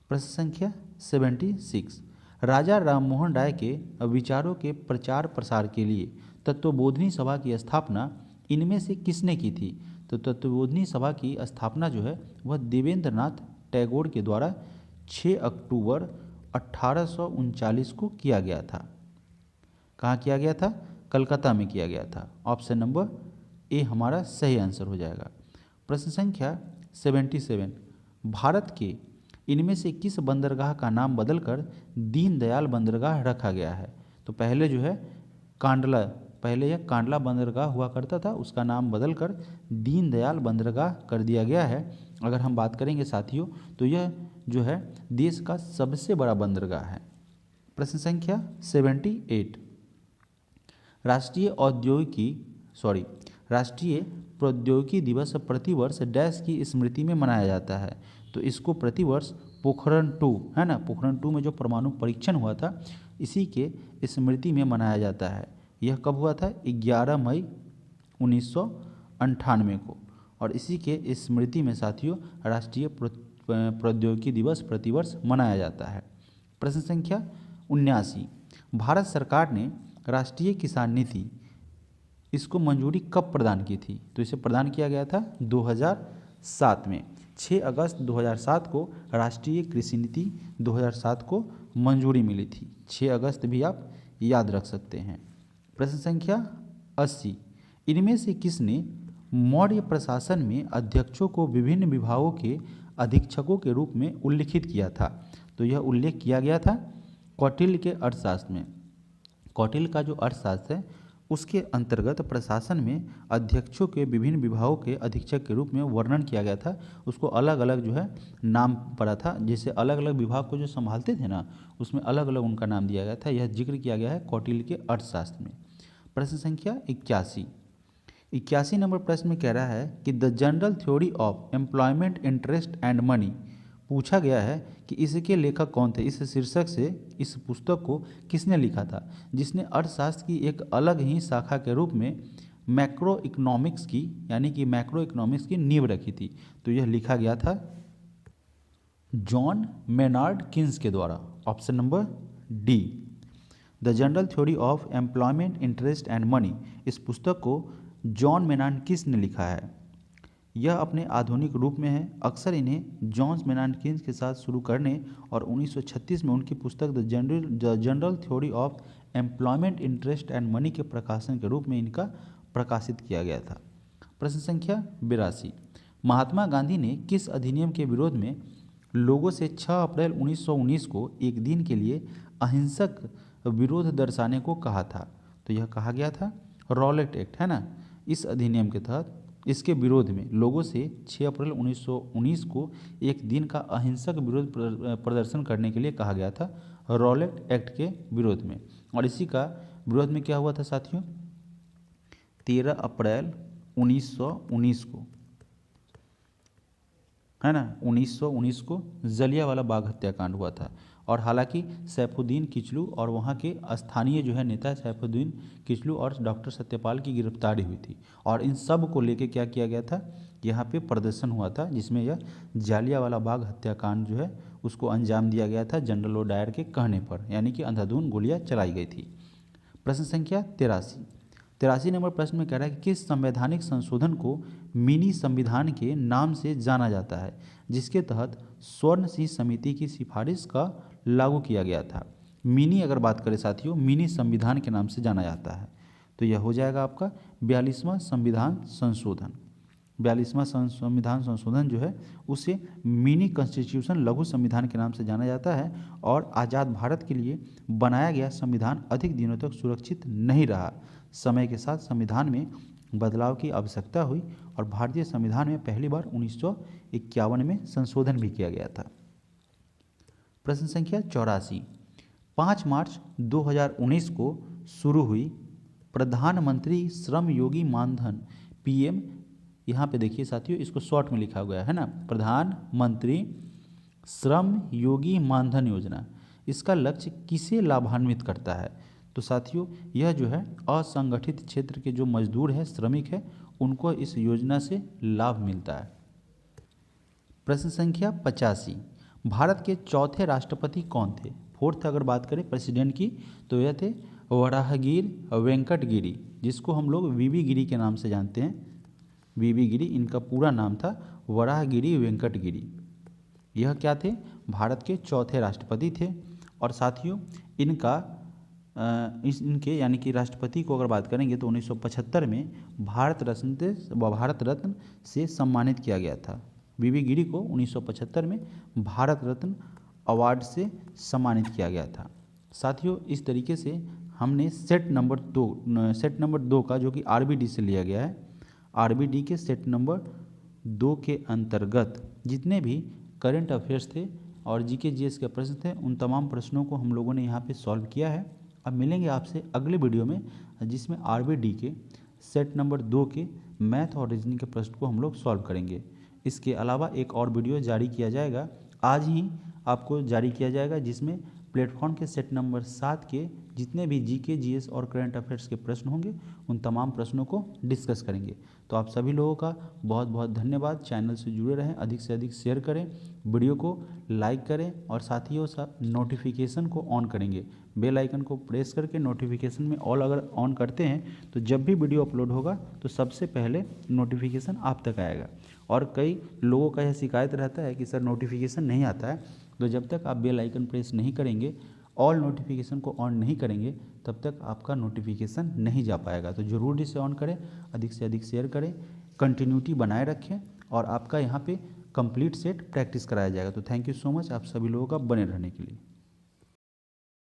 प्रश्न संख्या 76, राजा राममोहन राय के विचारों के प्रचार प्रसार के लिए तत्वबोधिनी सभा की स्थापना इनमें से किसने की थी? तो तत्वबोधिनी सभा की स्थापना जो है वह देवेंद्र नाथ टैगोर के द्वारा 6 अक्टूबर 1839 को किया गया था। कहाँ किया गया था? कलकत्ता में किया गया था। ऑप्शन नंबर ए हमारा सही आंसर हो जाएगा। प्रश्न संख्या 77, भारत के इनमें से किस बंदरगाह का नाम बदलकर दीनदयाल बंदरगाह रखा गया है? तो पहले जो है कांडला, पहले यह कांडला बंदरगाह हुआ करता था, उसका नाम बदलकर दीनदयाल बंदरगाह कर दिया गया है। अगर हम बात करेंगे साथियों तो यह जो है देश का सबसे बड़ा बंदरगाह है। प्रश्न संख्या 78, राष्ट्रीय प्रौद्योगिकी दिवस प्रतिवर्ष डैश की स्मृति में मनाया जाता है? तो इसको प्रतिवर्ष पोखरण 2 है ना, पोखरण 2 में जो परमाणु परीक्षण हुआ था इसी के स्मृति में मनाया जाता है। यह कब हुआ था? 11 मई 1998 को, और इसी के स्मृति में साथियों राष्ट्रीय प्रौद्योगिकी दिवस प्रतिवर्ष मनाया जाता है। प्रश्न संख्या 79, भारत सरकार ने राष्ट्रीय किसान नीति इसको मंजूरी कब प्रदान की थी? तो इसे प्रदान किया गया था 2007 में। 6 अगस्त 2007 को राष्ट्रीय कृषि नीति 2007 को मंजूरी मिली थी। 6 अगस्त भी आप याद रख सकते हैं। प्रश्न संख्या 80, इनमें से किसने मौर्य प्रशासन में अध्यक्षों को विभिन्न विभागों के अधीक्षकों के रूप में उल्लिखित किया था? तो यह उल्लेख किया गया था कौटिल्य के अर्थशास्त्र में। कौटिल्य का जो अर्थशास्त्र है उसके अंतर्गत प्रशासन में अध्यक्षों के विभिन्न विभागों के अधीक्षक के रूप में वर्णन किया गया था। उसको अलग अलग जो है नाम पड़ा था, जैसे अलग अलग विभाग को जो संभालते थे ना उसमें अलग अलग उनका नाम दिया गया था। यह जिक्र किया गया है कौटिल्य के अर्थशास्त्र में। प्रश्न संख्या 81 नंबर प्रश्न में कह रहा है कि the general theory of employment interest and money, पूछा गया है कि इसके लेखक कौन थे? इस शीर्षक से इस पुस्तक को किसने लिखा था जिसने अर्थशास्त्र की एक अलग ही शाखा के रूप में मैक्रो इकोनॉमिक्स की यानी कि मैक्रो इकोनॉमिक्स की नींव रखी थी? तो यह लिखा गया था जॉन मेनार्ड किन्स के द्वारा। Option number D, the general theory of employment interest and money, इस पुस्तक को जॉन मेनार्ड किन्स ने लिखा है। यह अपने आधुनिक रूप में है। अक्सर इन्हें जॉन मेनार्ड किन्स के साथ शुरू करने और 1936 में उनकी पुस्तक the general theory of employment interest and money के प्रकाशन के रूप में इनका प्रकाशित किया गया था। प्रश्न संख्या 82, महात्मा गांधी ने किस अधिनियम के विरोध में लोगों से 6 अप्रैल 1919 को एक दिन के लिए अहिंसक विरोध दर्शाने को कहा था? तो यह कहा गया था रॉलेट एक्ट, है ना। इस अधिनियम के तहत इसके विरोध में लोगों से 6 अप्रैल 1919 को एक दिन का अहिंसक विरोध प्रदर्शन करने के लिए कहा गया था, रॉलेट एक्ट के विरोध में। और इसी का विरोध में क्या हुआ था साथियों? 13 अप्रैल 1919 को, है ना, 1919 को जलियांवाला बाग हत्याकांड हुआ था। और हालांकि सैफुद्दीन किचलू और वहाँ के स्थानीय जो है नेता सैफुद्दीन किचलू और डॉक्टर सत्यपाल की गिरफ्तारी हुई थी, और इन सब को लेके क्या किया गया था? यहाँ पे प्रदर्शन हुआ था जिसमें यह जलियांवाला बाग हत्याकांड जो है उसको अंजाम दिया गया था जनरल ओ डायर के कहने पर, यानी कि अंधाधुंध गोलियाँ चलाई गई थी। प्रश्न संख्या 83 नंबर प्रश्न में कह रहा है कि किस संवैधानिक संशोधन को मिनी संविधान के नाम से जाना जाता है जिसके तहत स्वर्ण सिंह समिति की सिफारिश का लागू किया गया था? मिनी अगर बात करें साथियों, मिनी संविधान के नाम से जाना जाता है। तो यह हो जाएगा आपका 42वां संविधान संशोधन। 42वां संविधान संशोधन जो है उसे मिनी कॉन्स्टिट्यूशन, लघु संविधान के नाम से जाना जाता है। और आज़ाद भारत के लिए बनाया गया संविधान अधिक दिनों तक सुरक्षित नहीं रहा। समय के साथ संविधान में बदलाव की आवश्यकता हुई और भारतीय संविधान में पहली बार 1951 में संशोधन भी किया गया था। प्रश्न संख्या 84, 5 मार्च 2019 को शुरू हुई प्रधानमंत्री श्रम योगी मानधन पीएम, यहाँ पे देखिए साथियों इसको शॉर्ट में लिखा गया है ना, प्रधानमंत्री श्रम योगी मानधन योजना, इसका लक्ष्य किसे लाभान्वित करता है? तो साथियों यह जो है असंगठित क्षेत्र के जो मजदूर है, श्रमिक है, उनको इस योजना से लाभ मिलता है। प्रश्न संख्या 85, भारत के चौथे राष्ट्रपति कौन थे? फोर्थ अगर बात करें प्रेसिडेंट की तो यह थे वराहगिर वेंकट गिरी, जिसको हम लोग वीवी गिरी के नाम से जानते हैं। वीवी गिरी इनका पूरा नाम था, वराहगिरी वेंकट गिरी। यह क्या थे? भारत के चौथे राष्ट्रपति थे। और साथियों इनका इनके यानी कि राष्ट्रपति को अगर बात करेंगे तो 1975 में भारत रत्न से सम्मानित किया गया था। वीवी गिरी को 1975 में भारत रत्न अवार्ड से सम्मानित किया गया था। साथियों इस तरीके से हमने सेट नंबर 2 का, जो कि आरबीडी से लिया गया है, आरबीडी के सेट नंबर 2 के अंतर्गत जितने भी करंट अफेयर्स थे और जीके जीएस के प्रश्न थे, उन तमाम प्रश्नों को हम लोगों ने यहाँ पे सॉल्व किया है। अब मिलेंगे आपसे अगले वीडियो में, जिसमें आरबीडी के सेट नंबर 2 के मैथ और रीजनिंग के प्रश्न को हम लोग सॉल्व करेंगे। इसके अलावा एक और वीडियो जारी किया जाएगा, आज ही आपको जारी किया जाएगा, जिसमें प्लेटफॉर्म के सेट नंबर 7 के जितने भी जीके जीएस और करंट अफेयर्स के प्रश्न होंगे उन तमाम प्रश्नों को डिस्कस करेंगे। तो आप सभी लोगों का बहुत बहुत धन्यवाद। चैनल से जुड़े रहें, अधिक से अधिक शेयर करें, वीडियो को लाइक करें और साथियों साथ नोटिफिकेशन को ऑन करेंगे। बेल आइकन को प्रेस करके नोटिफिकेशन में ऑल अगर ऑन करते हैं तो जब भी वीडियो अपलोड होगा तो सबसे पहले नोटिफिकेशन आप तक आएगा। और कई लोगों का यह शिकायत रहता है कि सर नोटिफिकेशन नहीं आता है, तो जब तक आप बेल आइकन प्रेस नहीं करेंगे, ऑल नोटिफिकेशन को ऑन नहीं करेंगे, तब तक आपका नोटिफिकेशन नहीं जा पाएगा। तो ज़रूर इसे ऑन करें, अधिक से अधिक शेयर करें, कंटिन्यूटी बनाए रखें और आपका यहाँ पे कंप्लीट सेट प्रैक्टिस कराया जाएगा। तो थैंक यू सो मच आप सभी लोगों का बने रहने के लिए।